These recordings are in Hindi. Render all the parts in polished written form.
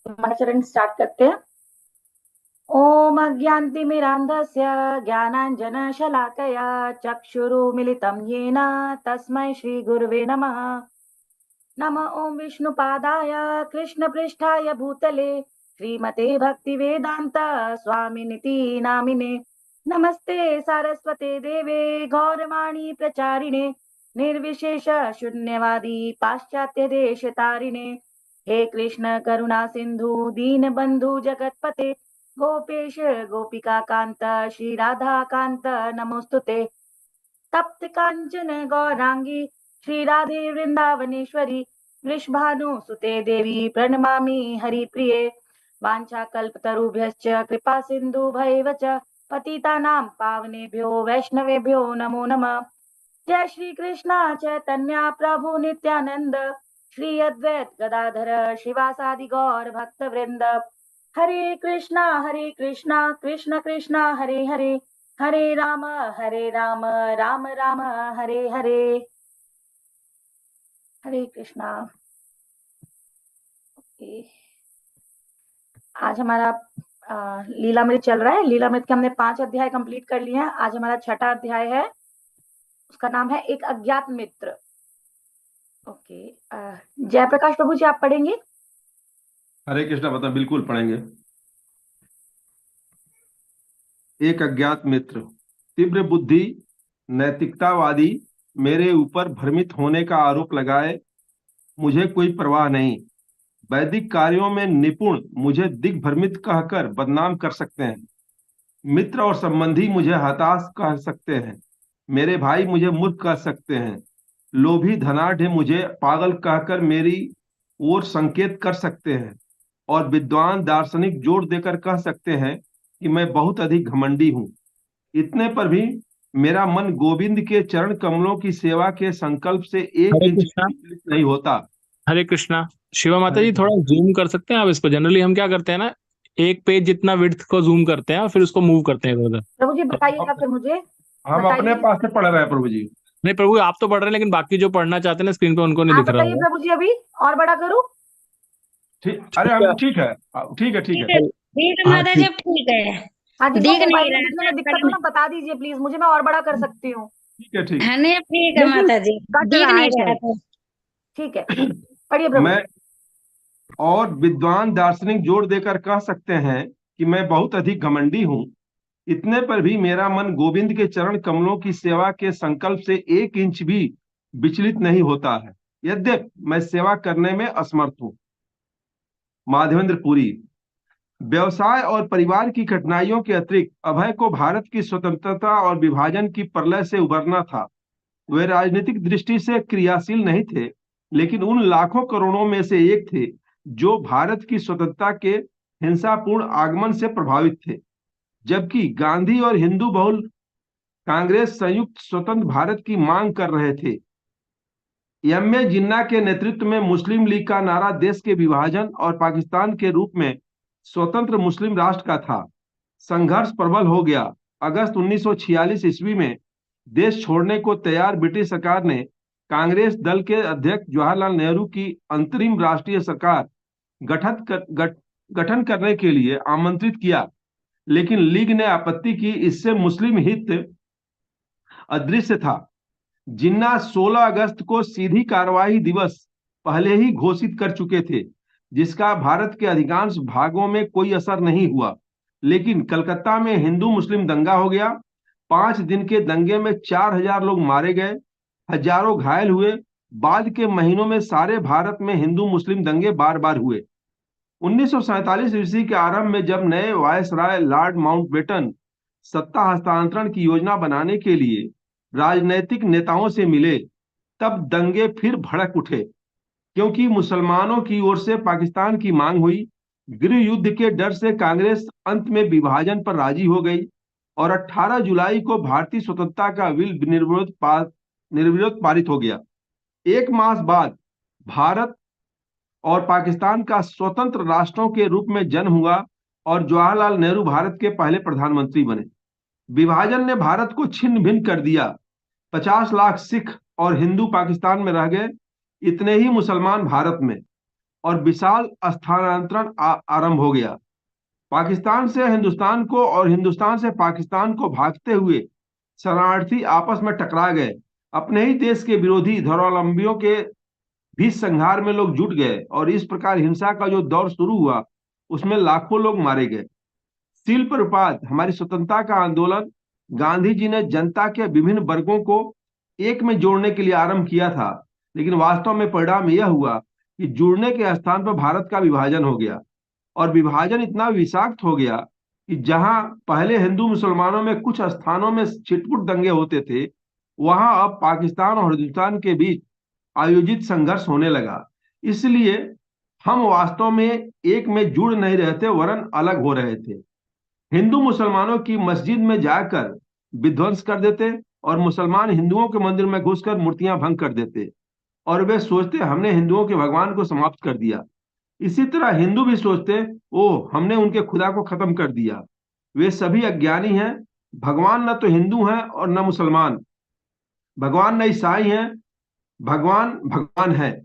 मंगलाचरण स्टार्ट करते हैं। ओम अज्ञानतिमिरान्धस्य ज्ञानाञ्जनशलाकया चक्षुरुमिलितं येन तस्मै श्रीगुरुवे नमः। नमः ओम विष्णुपादाय कृष्णपृष्ठाय भूतले श्रीमते भक्तिवेदांत स्वामिनिति नामिने। नमस्ते सारस्वते देवे गौरवाणी प्रचारिणे निर्विशेष शून्यवादी पाश्चात्य देश तारिणे। हे कृष्ण करुणा सिंधु दीन बंधु जगतपते गोपेश गोपिका कांत श्री राधा कांत नमोस्तुते। तप्त कांचन गौरांगी श्री राधे वृंदावनेश्वरी वृषभानुसुते देवी प्रणमामि हरिप्रिये। वाञ्छाकल्पतरुभ्यश्च कृपा सिन्धुभैव च पतितानां पावनेभ्यो वैष्णवेभ्यो नमो नमः। जय श्री कृष्ण चैतन्य प्रभु नित्यानंद श्री अद्वैत गदाधर शिवासादि गौर भक्त वृंद। हरे कृष्णा कृष्ण कृष्ण हरे हरे हरे राम राम राम हरे हरे। हरे कृष्णा। ओके, आज हमारा लीलामृत चल रहा है। लीलामृत के हमने 5 अध्याय कंप्लीट कर लिए हैं। आज हमारा 6ठा अध्याय है, उसका नाम है एक अज्ञात मित्र। ओके, जयप्रकाश प्रभु जी आप पढ़ेंगे। हरे कृष्णा, बता, बिल्कुल पढ़ेंगे। एक अज्ञात मित्र। तीव्र बुद्धि नैतिकतावादी मेरे ऊपर भ्रमित होने का आरोप लगाए, मुझे कोई परवाह नहीं। वैदिक कार्यों में निपुण मुझे दिग्भ्रमित कहकर बदनाम कर सकते हैं। मित्र और संबंधी मुझे हताश कह सकते हैं। मेरे भाई मुझे मूर्ख कह सकते हैं। लोभी धनाढ़ मुझे पागल कहकर मेरी ओर संकेत कर सकते हैं। और विद्वान दार्शनिक जोर देकर कह सकते हैं कि मैं बहुत अधिक घमंडी हूँ। इतने पर भी मेरा मन गोविंद के चरण कमलों की सेवा के संकल्प से एक हरे इंच भी कृष्णा। विचलित नहीं होता। हरे कृष्णा। शिवा माता हरे जी, थोड़ा जूम कर सकते हैं आप इसको? जनरली हम क्या करते हैं ना, एक पेज जितना विड्थ को जूम करते हैं और फिर उसको मूव करते हैं इधर उधर। प्रभु जी तो बताइएगा, फिर मुझे हम अपने बताइए। पास से पढ़ रहे हैं प्रभु जी। नहीं प्रभु, आप तो पढ़ रहे हैं लेकिन बाकी जो पढ़ना चाहते हैं ना स्क्रीन पे उनको नहीं आप दिख रहा बताइए होगा। प्रभु जी, अभी और बड़ा करूं? ठीक, अरे ठीक है। हम ठीक है। ठीक है, ठीक ठीक है। है, ठीक है हाँ माता जी, ठीक। अब ठीक है। हाँ, जिसको दिख मोबाइल नहीं में रहा दिखने था में दिक्कत हो कलम। ना बता दीजिए प्लीज, मुझे मैं और बड़ा कर सकती हूँ। ठीक है, ठीक। हाँ नहीं, अब ठीक है लेकिन माता जी, कट दिख रहा नहीं है रहा शायद। था। ठीक है, पढ़िए प्रभु मैं जी। और विद्वान दार्शनिक जोर देकर कह सकते हैं कि मैं बहुत अधिक घमंडी हूँ। इतने पर भी मेरा मन गोविंद के चरण कमलों की सेवा के संकल्प से एक इंच भी विचलित नहीं होता है, यद्यपि मैं सेवा करने में असमर्थ हूँ। माधवेंद्र पुरी। व्यवसाय और परिवार की कठिनाइयों के अतिरिक्त अभय को भारत की स्वतंत्रता और विभाजन की प्रलय से उबरना था। वे राजनीतिक दृष्टि से क्रियाशील नहीं थे, लेकिन उन लाखों करोड़ों में से एक थे जो भारत की स्वतंत्रता के हिंसापूर्ण आगमन से प्रभावित थे। जबकि गांधी और हिंदू बहुल कांग्रेस संयुक्त स्वतंत्र भारत की मांग कर रहे थे। एम ए जिन्ना के नेतृत्व में मुस्लिम लीग का नारा देश के विभाजन और पाकिस्तान के रूप में स्वतंत्र मुस्लिम राष्ट्र का था। संघर्ष प्रबल हो गया। अगस्त 1946 ईस्वी में देश छोड़ने को तैयार ब्रिटिश सरकार ने कांग्रेस दल के अध्यक्ष जवाहरलाल नेहरू की अंतरिम राष्ट्रीय सरकार गठन करने के लिए आमंत्रित किया, लेकिन लीग ने आपत्ति की। इससे मुस्लिम हित अदृश्य था। जिन्ना 16 अगस्त को सीधी कार्रवाई दिवस पहले ही घोषित कर चुके थे, जिसका भारत के अधिकांश भागों में कोई असर नहीं हुआ। लेकिन कलकत्ता में हिंदू मुस्लिम दंगा हो गया। 5 दिन के दंगे में 4,000 लोग मारे गए, हजारों घायल हुए। बाद के महीनों में सारे भारत में हिंदू मुस्लिम दंगे बार बार हुए। 1947 ईस्वी के आरंभ में जब नए वायसराय लॉर्ड माउंटबेटन सत्ता हस्तांतरण की योजना बनाने के लिए राजनैतिक नेताओं से मिले, तब दंगे फिर भड़क उठे, क्योंकि मुसलमानों की ओर से पाकिस्तान की मांग हुई। गृह युद्ध के डर से कांग्रेस अंत में विभाजन पर राजी हो गई और 18 जुलाई को भारतीय स्वतंत्रता का बिल निर्विरोध पारित हो गया। 1 मास बाद भारत और पाकिस्तान का स्वतंत्र राष्ट्रों के रूप में जन्म हुआ और जवाहरलाल नेहरू भारत के पहले प्रधानमंत्री बने। विभाजन ने भारत को छिन्न भिन्न कर दिया। 50 लाख सिख और हिंदू पाकिस्तान में रह गए, इतने ही मुसलमान भारत में। और विशाल स्थानांतरण आरंभ हो गया। पाकिस्तान से हिंदुस्तान को और हिंदुस्तान से पाकिस्तान को भागते हुए शरणार्थी आपस में टकरा गए। अपने ही देश के विरोधी धर्मावलंबियों के भी संहार में लोग जुट गए और इस प्रकार हिंसा का जो दौर शुरू हुआ उसमें लाखों लोग मारे गए। सील प्रपात हमारी स्वतंत्रता का आंदोलन गांधी जी ने जनता के विभिन्न वर्गों को एक में जोड़ने के लिए आरंभ किया था, लेकिन वास्तव में परिणाम यह हुआ कि जुड़ने के स्थान पर भारत का विभाजन हो गया और विभाजन इतना विषाक्त हो गया कि जहां पहले हिंदू मुसलमानों में कुछ स्थानों में छिटपुट दंगे होते थे, वहां अब पाकिस्तान और हिंदुस्तान के बीच आयोजित संघर्ष होने लगा। इसलिए हम वास्तव में एक में जुड़ नहीं रहे थे वरन अलग हो रहे थे। हिंदू मुसलमानों की मस्जिद में जाकर विध्वंस कर देते और मुसलमान हिंदुओं के मंदिर में घुसकर मूर्तियां भंग कर देते और वे सोचते हमने हिंदुओं के भगवान को समाप्त कर दिया। इसी तरह हिंदू भी सोचते ओह हमने उनके खुदा को खत्म कर दिया। वे सभी अज्ञानी हैं। भगवान न तो हिंदू हैं और न मुसलमान, भगवान न ईसाई हैं, भगवान भगवान है।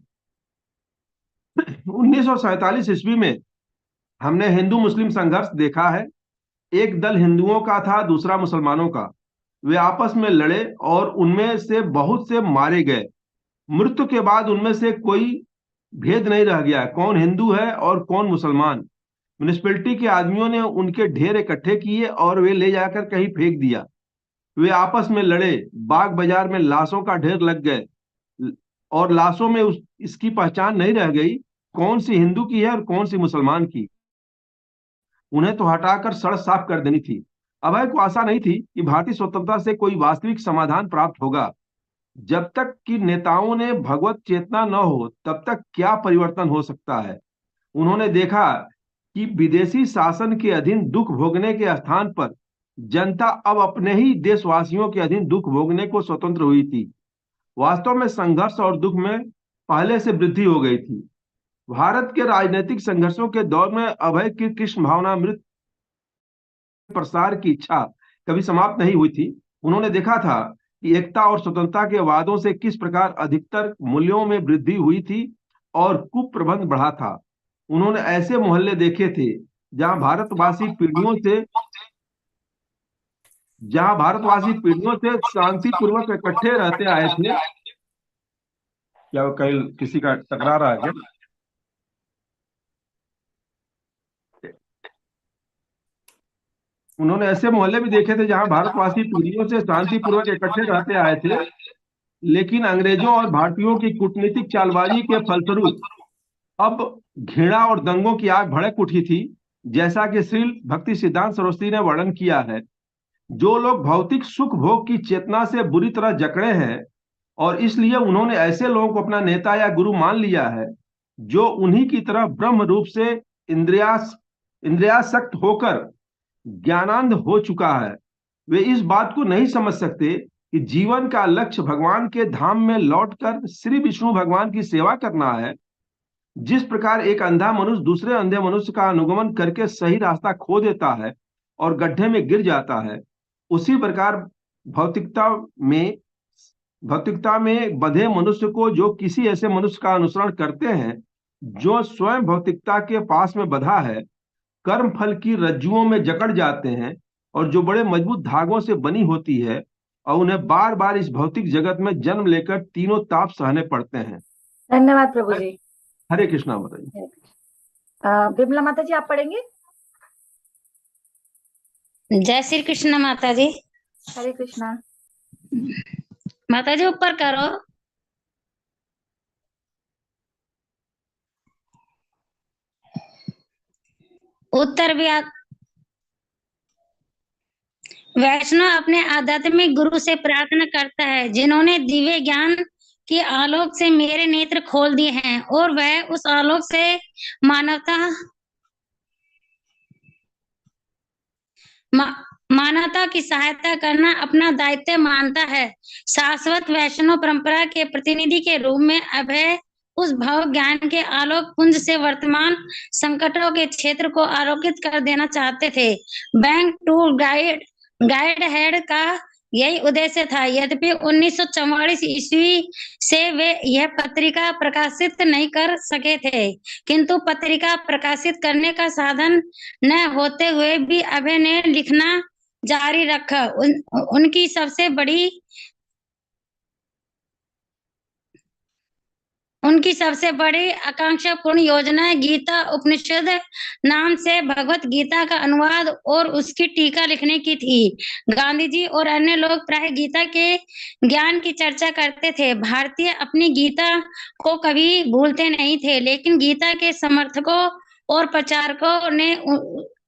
1947 ईस्वी में हमने हिंदू मुस्लिम संघर्ष देखा है। एक दल हिंदुओं का था, दूसरा मुसलमानों का। वे आपस में लड़े और उनमें से बहुत से मारे गए। मृत्यु के बाद उनमें से कोई भेद नहीं रह गया कौन हिंदू है और कौन मुसलमान। म्यूनिसिपैलिटी के आदमियों ने उनके ढेर इकट्ठे किए और वे ले जाकर कहीं फेंक दिया। वे आपस में लड़े, बाग बाजार में लाशों का ढेर लग गए और लाशों में इसकी पहचान नहीं रह गई कौन सी हिंदू की है और कौन सी मुसलमान की। उन्हें तो हटाकर सड़क साफ कर देनी थी। अभय को आशा नहीं थी कि भारतीय स्वतंत्रता से कोई वास्तविक समाधान प्राप्त होगा। जब तक कि नेताओं ने भगवत चेतना न हो तब तक क्या परिवर्तन हो सकता है। उन्होंने देखा कि विदेशी शासन के अधीन दुख भोगने के स्थान पर जनता अब अपने ही देशवासियों के अधीन दुख भोगने को स्वतंत्र हुई थी। वास्तव में संघर्ष और दुख में पहले से वृद्धि हो गई थी। भारत के राजनीतिक संघर्षों के दौर में अभय की कृष्ण भावनामृत प्रसार की इच्छा कभी समाप्त नहीं हुई थी। उन्होंने देखा था कि एकता और स्वतंत्रता के वादों से किस प्रकार अधिकतर मूल्यों में वृद्धि हुई थी और कुप्रबंध बढ़ा था। उन्होंने ऐसे मोहल्ले देखे थे जहां भारतवासी पीढ़ियों से शांतिपूर्वक इकट्ठे रहते आए थे। क्या कहीं किसी का टकरा रहा है क्या? उन्होंने ऐसे मोहल्ले भी देखे थे जहां भारतवासी पीढ़ियों से शांतिपूर्वक इकट्ठे रहते आए थे, लेकिन अंग्रेजों और भारतीयों की कूटनीतिक चालबाजी के फलस्वरूप अब घृणा और दंगों की आग भड़क उठी थी। जैसा कि श्री भक्ति सिद्धांत सरस्वती ने वर्णन किया है, जो लोग भौतिक सुख भोग की चेतना से बुरी तरह जकड़े हैं और इसलिए उन्होंने ऐसे लोगों को अपना नेता या गुरु मान लिया है जो उन्हीं की तरह ब्रह्म रूप से इंद्रियासक्त होकर ज्ञानांध हो चुका है। वे इस बात को नहीं समझ सकते कि जीवन का लक्ष्य भगवान के धाम में लौटकर श्री विष्णु भगवान की सेवा करना है। जिस प्रकार एक अंधा मनुष्य दूसरे अंधे मनुष्य का अनुगमन करके सही रास्ता खो देता है और गड्ढे में गिर जाता है, उसी प्रकार भौतिकता में बंधे मनुष्य को जो किसी ऐसे मनुष्य का अनुसरण करते हैं जो स्वयं भौतिकता के पास में बंधा है, कर्म फल की रज्जुओं में जकड़ जाते हैं और जो बड़े मजबूत धागों से बनी होती है और उन्हें बार बार इस भौतिक जगत में जन्म लेकर तीनों ताप सहने पड़ते हैं। धन्यवाद प्रभु जी। हरे कृष्णा। बताइए विमला माता जी, आप पढ़ेंगे? जय श्री कृष्ण माता जी। हरे कृष्णा। माता जी ऊपर करो। उत्तर भी वैष्णव अपने आध्यात्मिक गुरु से प्रार्थना करता है जिन्होंने दिव्य ज्ञान के आलोक से मेरे नेत्र खोल दिए हैं और वह उस आलोक से मानवता की सहायता करना अपना दायित्व मानता है। शाश्वत वैष्णव परंपरा के प्रतिनिधि के रूप में अभय उस भाव ज्ञान के आलोक पुंज से वर्तमान संकटों के क्षेत्र को आलोकित कर देना चाहते थे। बैंक टू गाइड हेड का यही उद्देश्य था। यद्यपि 1944 ईस्वी से वे यह पत्रिका प्रकाशित नहीं कर सके थे, किंतु पत्रिका प्रकाशित करने का साधन न होते हुए भी अभय ने लिखना जारी रखा। उनकी सबसे बड़ी आकांक्षापूर्ण योजना गीता उपनिषद नाम से भगवत गीता का अनुवाद और उसकी टीका लिखने की थी। गांधी जी और अन्य लोग प्राय गीता के ज्ञान की चर्चा करते थे। भारतीय अपनी गीता को कभी भूलते नहीं थे, लेकिन गीता के समर्थकों और प्रचारकों ने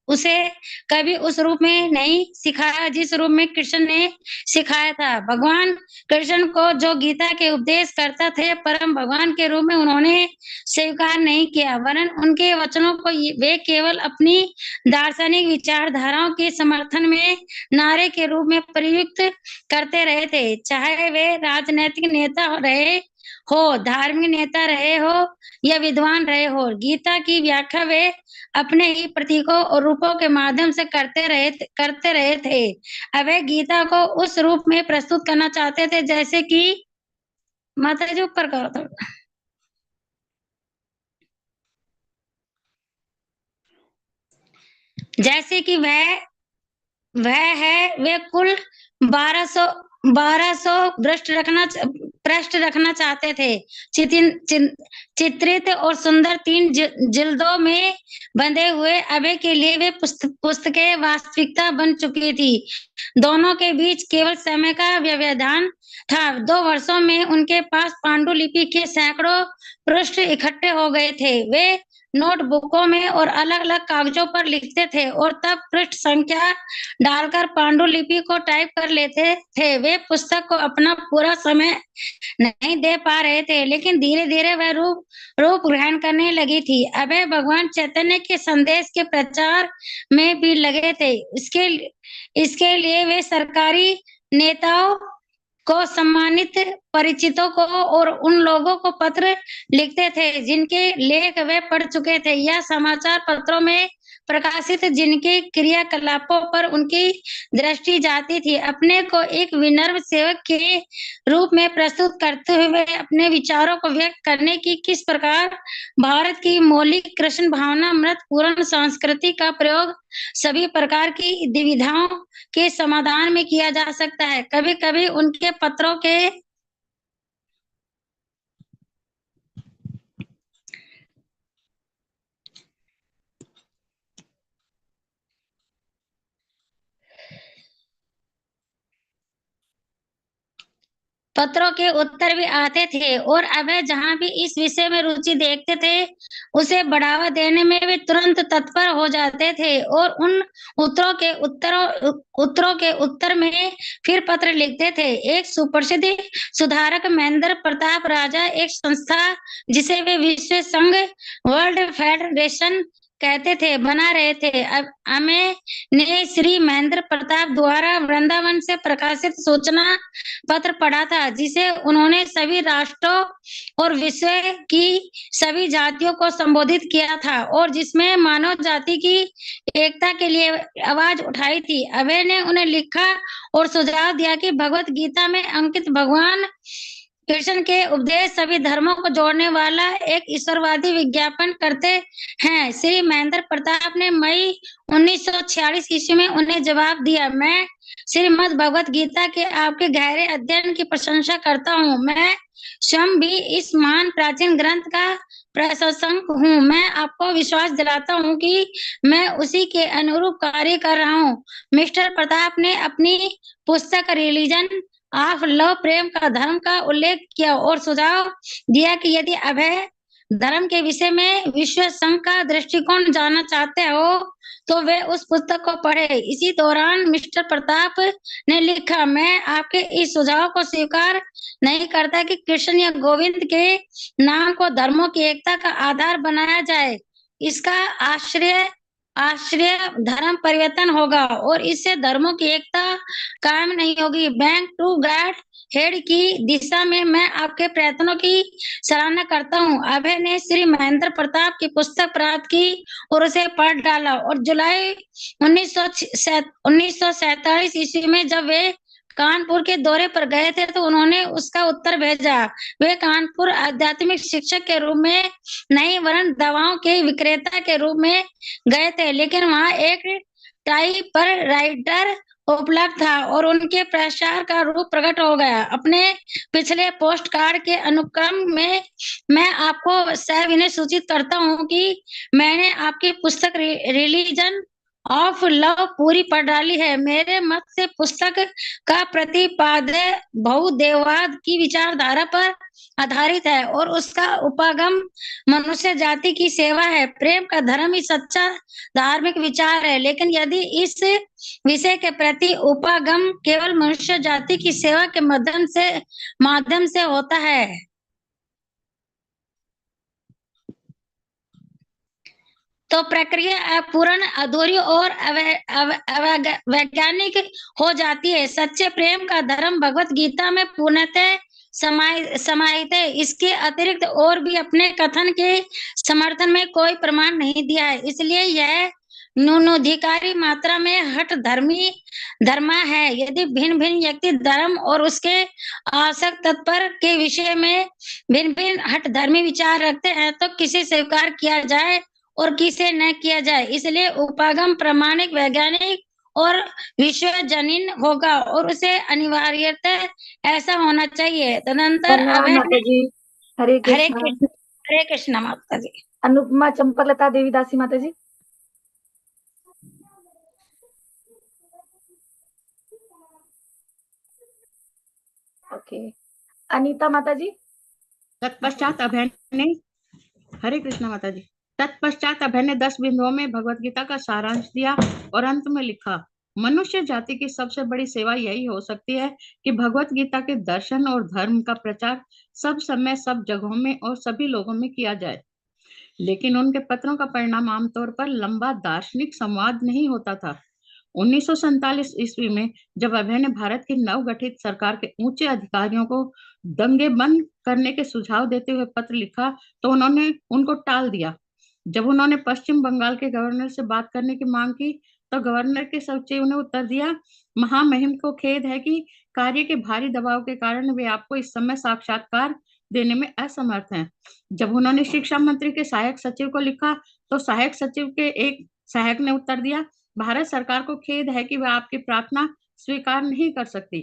उसे कभी उस रूप में नहीं सिखाया जिस रूप में कृष्ण ने सिखाया था। भगवान कृष्ण को जो गीता के उपदेश करता थे, परम भगवान के रूप में उन्होंने स्वीकार नहीं किया, वरन उनके वचनों को वे केवल अपनी दार्शनिक विचारधाराओं के समर्थन में नारे के रूप में प्रयुक्त करते रहे थे। चाहे वे राजनीतिक नेता रहे हो, धार्मिक नेता रहे हो या विद्वान रहे हो, गीता की व्याख्या वे अपने ही प्रतीकों और रूपों के माध्यम से करते रहे थे। अब वे गीता को उस रूप में प्रस्तुत करना चाहते थे जैसे कि माता जी ऊपर करो तो, जैसे कि वे कुल 1200 पृष्ठ रखना चाहते थे। चित्रित और सुंदर 3 जिल्दों में बंधे हुए अभय के लिए वे पुस्तकें वास्तविकता बन चुकी थी। दोनों के बीच केवल समय का व्यवधान था। 2 वर्षों में उनके पास पांडुलिपि के सैकड़ों पृष्ठ इकट्ठे हो गए थे। वे नोटबुकों में और अलग अलग कागजों पर लिखते थे और तब पृष्ठ संख्या डालकर पांडुलिपि को टाइप कर लेते थे। वे पुस्तक को अपना पूरा समय नहीं दे पा रहे थे, लेकिन धीरे धीरे वह रूप ग्रहण करने लगी थी। अभय भगवान चैतन्य के संदेश के प्रचार में भी लगे थे। इसके लिए वे सरकारी नेताओं को, सम्मानित परिचितों को और उन लोगों को पत्र लिखते थे जिनके लेख वे पढ़ चुके थे या समाचार पत्रों में प्रकाशित जिनके क्रियाकलापों पर उनकी दृष्टि जाती थी। अपने को एक विनम्र सेवक के रूप में प्रस्तुत करते हुए अपने विचारों को व्यक्त करने की किस प्रकार भारत की मौलिक कृष्ण भावना मृत पूर्ण संस्कृति का प्रयोग सभी प्रकार की दुविधाओं के समाधान में किया जा सकता है। कभी कभी उनके पत्रों के उत्तर भी आते थे और अभय जहां भी इस विषय में रुचि देखते थे, उसे बढ़ावा देने में वे तुरंत तत्पर हो जाते थे और उन उत्तरों के उत्तर में फिर पत्र लिखते थे। एक सुप्रसिद्ध सुधारक महेंद्र प्रताप राजा एक संस्था जिसे वे विश्व संघ वर्ल्ड फेडरेशन कहते थे बना रहे थे। अब हमें ने श्री महेंद्र प्रताप द्वारा वृंदावन से प्रकाशित सूचना पत्र पढ़ा था, जिसे उन्होंने सभी राष्ट्रों और विश्व की सभी जातियों को संबोधित किया था और जिसमें मानव जाति की एकता के लिए आवाज उठाई थी। अभय ने उन्हें लिखा और सुझाव दिया कि भगवत गीता में अंकित भगवान कृष्ण के उपदेश सभी धर्मों को जोड़ने वाला एक ईश्वरवादी विज्ञापन करते हैं। श्री महेंद्र प्रताप ने मई 1946 ईस्वी में उन्हें जवाब दिया, मैं श्रीमद् भगवत गीता के आपके गहरे अध्ययन की प्रशंसा करता हूँ। मैं स्वयं भी इस महान प्राचीन ग्रंथ का प्रशंसक हूँ। मैं आपको विश्वास दिलाता हूँ कि मैं उसी के अनुरूप कार्य कर रहा हूँ। मिस्टर प्रताप ने अपनी पुस्तक रिलीजन ऑफ लव, प्रेम का धर्म का उल्लेख किया और सुझाव दिया कि यदि अभय धर्म के विषय में विश्व संघ का दृष्टिकोण जानना चाहते हो तो वे उस पुस्तक को पढ़े। इसी दौरान मिस्टर प्रताप ने लिखा, मैं आपके इस सुझाव को स्वीकार नहीं करता कि कृष्ण या गोविंद के नाम को धर्मों की एकता का आधार बनाया जाए। इसका आश्रय धर्म परिवर्तन होगा और इससे धर्मों की एकता कायम नहीं होगी। बैंक टू गॉड हेड की दिशा में मैं आपके प्रयत्नों की सराहना करता हूँ। अभय ने श्री महेंद्र प्रताप की पुस्तक प्राप्त की और उसे पढ़ डाला और जुलाई 1947 ईस्वी में जब वे कानपुर के दौरे पर गए थे तो उन्होंने उसका उत्तर भेजा। वे कानपुर आध्यात्मिक शिक्षक के रूप में नहीं वरन दवाओं के विक्रेता के रूप में गए थे, लेकिन वहां एक टाइपर राइटर उपलब्ध था और उनके प्रचार का रूप प्रकट हो गया। अपने पिछले पोस्ट कार्ड के अनुक्रम में मैं आपको सविनय सूचित करता हूँ कि मैंने आपकी पुस्तक रिलीजन ऑफ लव पूरी पढ़ डाली है। मेरे मत से पुस्तक का प्रतिपाद्य बहुदेववाद की विचारधारा पर आधारित है और उसका उपागम मनुष्य जाति की सेवा है। प्रेम का धर्म ही सच्चा धार्मिक विचार है, लेकिन यदि इस विषय के प्रति उपागम केवल मनुष्य जाति की सेवा के माध्यम से होता है तो प्रक्रिया अपूर्ण, अधूरी और वैज्ञानिक हो जाती है। सच्चे प्रेम का धर्म भगवत गीता में पूर्णतः समाहित है। इसके अतिरिक्त और भी अपने कथन के समर्थन में कोई प्रमाण नहीं दिया है, इसलिए यह न्यूनाधिकारी मात्रा में हठ धर्मा है। यदि भिन्न भिन्न व्यक्ति धर्म और उसके आवश्यक तत्पर के विषय में भिन्न भिन्न हठ धर्मी विचार रखते हैं तो किसे स्वीकार किया जाए और किसे न किया जाए। इसलिए उपागम प्रामाणिक, वैज्ञानिक और विश्वजनीन होगा और उसे अनिवार्यतः ऐसा होना चाहिए। तदनंतर धन्यवाद माता जी। हरे हरे कृष्णा माता जी। अनुपमा चंपकलता देवीदासी माता जी। ओके, अनीता माता जी। तत्पश्चात अभय ने हरे कृष्णा माता जी। तत्पश्चात अभय ने 10 बिंदुओं में भगवत गीता का सारांश दिया और अंत में लिखा, मनुष्य जाति की सबसे बड़ी सेवा यही हो सकती है कि भगवत गीता के दर्शन और धर्म का प्रचार सब समय, सब जगहों में और सभी लोगों में किया जाए। लेकिन उनके पत्रों का परिणाम आमतौर पर लंबा दार्शनिक संवाद नहीं होता था। 1947 ईस्वी में जब अभय ने भारत की नवगठित सरकार के ऊंचे अधिकारियों को दंगे बंद करने के सुझाव देते हुए पत्र लिखा तो उन्होंने उनको टाल दिया। जब उन्होंने पश्चिम बंगाल के गवर्नर से बात करने की मांग की तो गवर्नर के सचिव ने उत्तर दिया, महामहिम को खेद है कि कार्य के भारी दबाव के कारण वे आपको इस समय साक्षात्कार देने में असमर्थ हैं। जब उन्होंने शिक्षा मंत्री के सहायक सचिव को लिखा तो सहायक सचिव के एक सहायक ने उत्तर दिया, भारत सरकार को खेद है कि वह आपकी प्रार्थना स्वीकार नहीं कर सकती।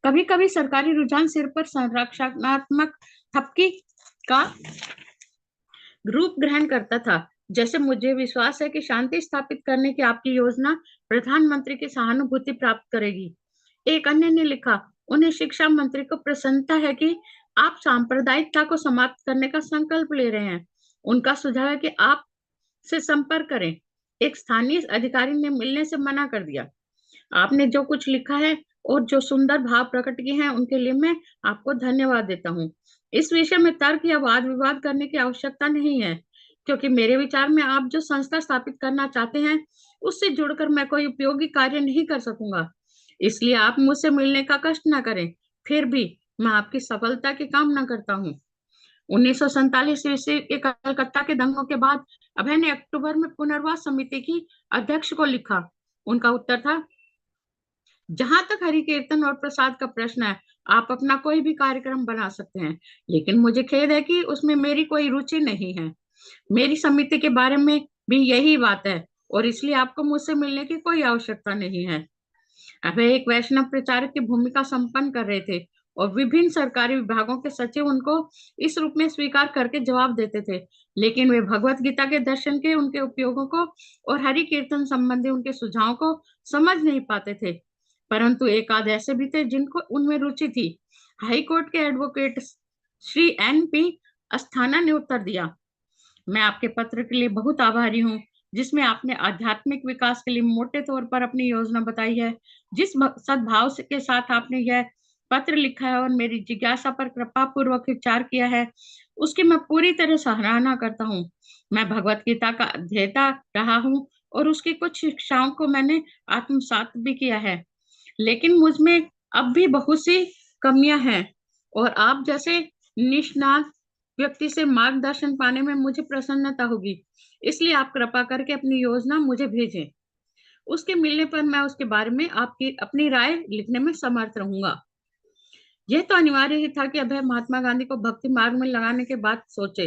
कभी कभी सरकारी रुझान सिर पर संरक्षणात्मक थपकी का रूप ग्रहण करता था, जैसे मुझे विश्वास है कि शांति स्थापित करने की आपकी योजना प्रधानमंत्री की सहानुभूति प्राप्त करेगी। एक अन्य ने लिखा, उन्हें शिक्षा मंत्री को प्रसन्नता है कि आप सांप्रदायिकता को समाप्त करने का संकल्प ले रहे हैं। उनका सुझाव है कि आप से संपर्क करें। एक स्थानीय अधिकारी ने मिलने से मना कर दिया। आपने जो कुछ लिखा है और जो सुंदर भाव प्रकट किए हैं उनके लिए मैं आपको धन्यवाद देता हूँ। इस विषय में तर्क या वाद विवाद करने की आवश्यकता नहीं है, क्योंकि मेरे विचार में आप जो संस्था स्थापित करना चाहते हैं उससे जुड़कर मैं कोई उपयोगी कार्य नहीं कर सकूंगा। इसलिए आप मुझसे मिलने का कष्ट न करें। फिर भी मैं आपकी सफलता की कामना करता हूँ। 1947 ईस्वी के कलकत्ता के दंगों के बाद अभय ने अक्टूबर में पुनर्वास समिति की अध्यक्ष को लिखा। उनका उत्तर था, जहां तक हरि कीर्तन और प्रसाद का प्रश्न है, आप अपना कोई भी कार्यक्रम बना सकते हैं, लेकिन मुझे खेद है कि उसमें मेरी कोई रुचि नहीं है। मेरी समिति के बारे में भी यही बात है और इसलिए आपको मुझसे मिलने की कोई आवश्यकता नहीं है। अभय एक वैष्णव प्रचारक की भूमिका संपन्न कर रहे थे और विभिन्न सरकारी विभागों के सचिव उनको इस रूप में स्वीकार करके जवाब देते थे, लेकिन वे भगवत गीता के दर्शन के उनके उपयोगों को और हरि कीर्तन संबंधी उनके सुझावों को समझ नहीं पाते थे। परंतु एक आध ऐसे भी थे जिनको उनमें रुचि थी। हाईकोर्ट के एडवोकेट श्री NP अस्थाना ने उत्तर दिया, मैं आपके पत्र के लिए बहुत आभारी हूँ, जिसमें आपने आध्यात्मिक विकास के लिए मोटे तौर पर अपनी योजना बताई है। जिस सद्भाव के साथ आपने यह पत्र लिखा है और मेरी जिज्ञासा पर कृपा पूर्वक विचार किया है, उसकी मैं पूरी तरह सराहना करता हूँ। मैं भगवत गीता का अध्येता रहा हूँ और उसकी कुछ शिक्षाओं को मैंने आत्मसात भी किया है, लेकिन मुझमें अब भी बहुत सी कमियां हैं और आप जैसे निष्णात व्यक्ति से मार्गदर्शन पाने में मुझे प्रसन्नता होगी। इसलिए आप कृपा करके अपनी योजना मुझे भेजें। उसके मिलने पर मैं उसके बारे में आपकी अपनी राय लिखने में समर्थ रहूंगा। यह तो अनिवार्य ही था कि अभय महात्मा गांधी को भक्ति मार्ग में लगाने के बाद सोचे।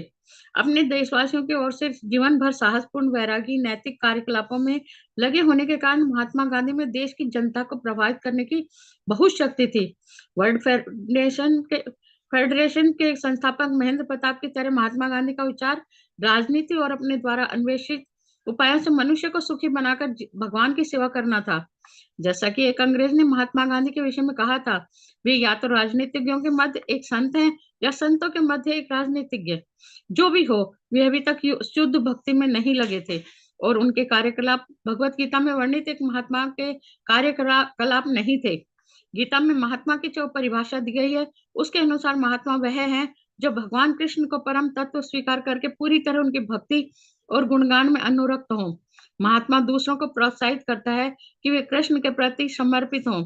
अपने देशवासियों की ओर से जीवन भर साहसपूर्ण वैरागी नैतिक कार्यकलापों में लगे होने के कारण महात्मा गांधी में देश की जनता को प्रभावित करने की बहुत शक्ति थी। वर्ल्ड फेडरेशन के संस्थापक महेंद्र प्रताप की तरह महात्मा गांधी का विचार राजनीति और अपने द्वारा अन्वेषित उपायों से मनुष्य को सुखी बनाकर भगवान की सेवा करना था। जैसा कि एक अंग्रेज ने महात्मा गांधी के विषय में कहा था, वे या तो राजनीतिज्ञों के मध्य एक संत हैं या संतों के मध्य एक राजनीतिज्ञ। जो भी हो, वे अभी तक शुद्ध भक्ति में नहीं लगे थे और उनके कार्यकलाप भगवत गीता में वर्णित एक महात्मा के कार्यकलाप नहीं थे। गीता में महात्मा की जो परिभाषा दी गई है उसके अनुसार महात्मा वह है जो भगवान कृष्ण को परम तत्व स्वीकार करके पूरी तरह उनकी भक्ति और गुणगान में अनुरक्त हों। महात्मा दूसरों को प्रोत्साहित करता है कि वे कृष्ण के प्रति समर्पित हों।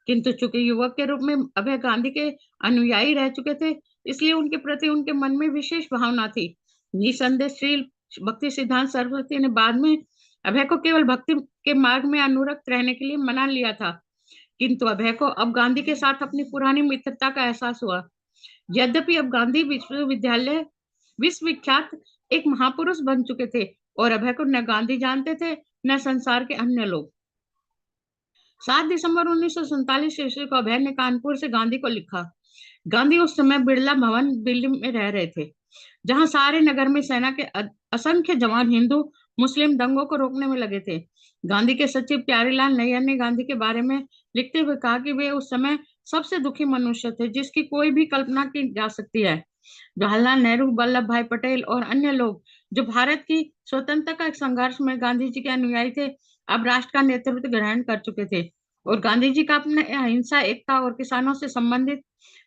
किंतु चूंकि युवक के रूप में अभय गांधी के अनुयायी रह चुके थे, इसलिए उनके प्रति उनके मन में विशेष भावना थी। निसंदेह श्री भक्ति सिद्धांत सरस्वती ने बाद में अभय को केवल भक्ति के मार्ग में अनुरक्त रहने के लिए मना लिया था, किंतु अभय को अब गांधी के साथ अपनी पुरानी मित्रता का एहसास हुआ। यद्यपि अब गांधी विश्वविद्यालय विश्वविख्यात एक महापुरुष बन चुके थे और अभय को न गांधी जानते थे न संसार के अन्य लोग। 7 दिसंबर 1947 ईस्वी को अभय ने कानपुर से गांधी को लिखा। गांधी उस समय बिरला भवन दिल्ली में रह रहे थे, जहां सारे नगर में सेना के असंख्य जवान हिंदू मुस्लिम दंगों को रोकने में लगे थे। गांधी के सचिव प्यारेलाल नैयर ने गांधी के बारे में लिखते हुए कहा कि वे उस समय सबसे दुखी मनुष्य थे जिसकी कोई भी कल्पना की जा सकती है। जवाहरलाल नेहरू, वल्लभ भाई पटेल और अन्य लोग जो भारत की स्वतंत्रता के संघर्ष में गांधी जी के अनुयायी थे, अब राष्ट्र का नेतृत्व ग्रहण कर चुके थे और गांधी जी का अपने अहिंसा, एकता और किसानों से संबंधित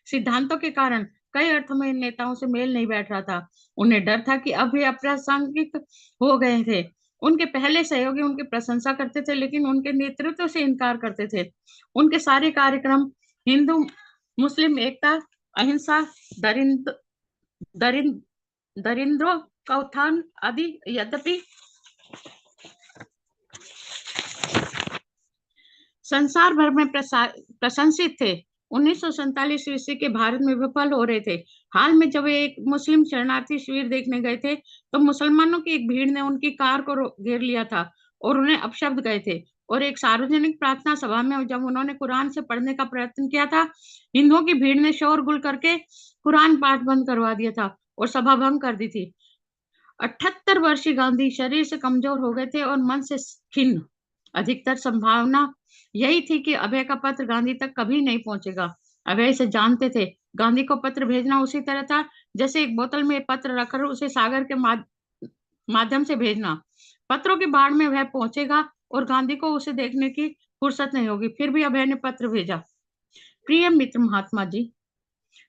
सिद्धांतों के कारण कई अर्थों में इन नेताओं से मेल नहीं बैठ रहा था। उन्हें डर था कि अब वे अप्रासंगिक हो गए थे। उनके पहले सहयोगी उनकी प्रशंसा करते थे लेकिन उनके नेतृत्व से इनकार करते थे। उनके सारे कार्यक्रम हिंदू मुस्लिम एकता, अहिंसा, दरिंद्रों का उत्थान आदि यद्यपि संसार भर में प्रशंसित थे, 1947 ईस्वी के भारत में विफल हो रहे थे। हाल में जब वे एक मुस्लिम शरणार्थी शिविर देखने गए थे तो मुसलमानों की एक भीड़ ने उनकी कार को घेर लिया था और उन्हें अपशब्द गए थे। और एक सार्वजनिक प्रार्थना सभा में जब उन्होंने कुरान से पढ़ने का प्रयत्न किया था, हिंदुओं की भीड़ ने शोरगुल करके कुरान पाठ बंद करवा दिया था और सभा भंग कर दी थी। 78 वर्षीय गांधी शरीर से कमजोर हो गए थे और मन से खिन्न। अधिकतर संभावना यही थी कि अभय का पत्र गांधी तक कभी नहीं पहुंचेगा। अभय इसे जानते थे। गांधी को पत्र भेजना उसी तरह था जैसे एक बोतल में पत्र रखकर उसे सागर के माध्यम से भेजना। पत्रों की बाढ़ में वह पहुंचेगा और गांधी को उसे देखने की फुर्सत नहीं होगी। फिर भी अभय ने पत्र भेजा। प्रिय मित्र महात्मा जी,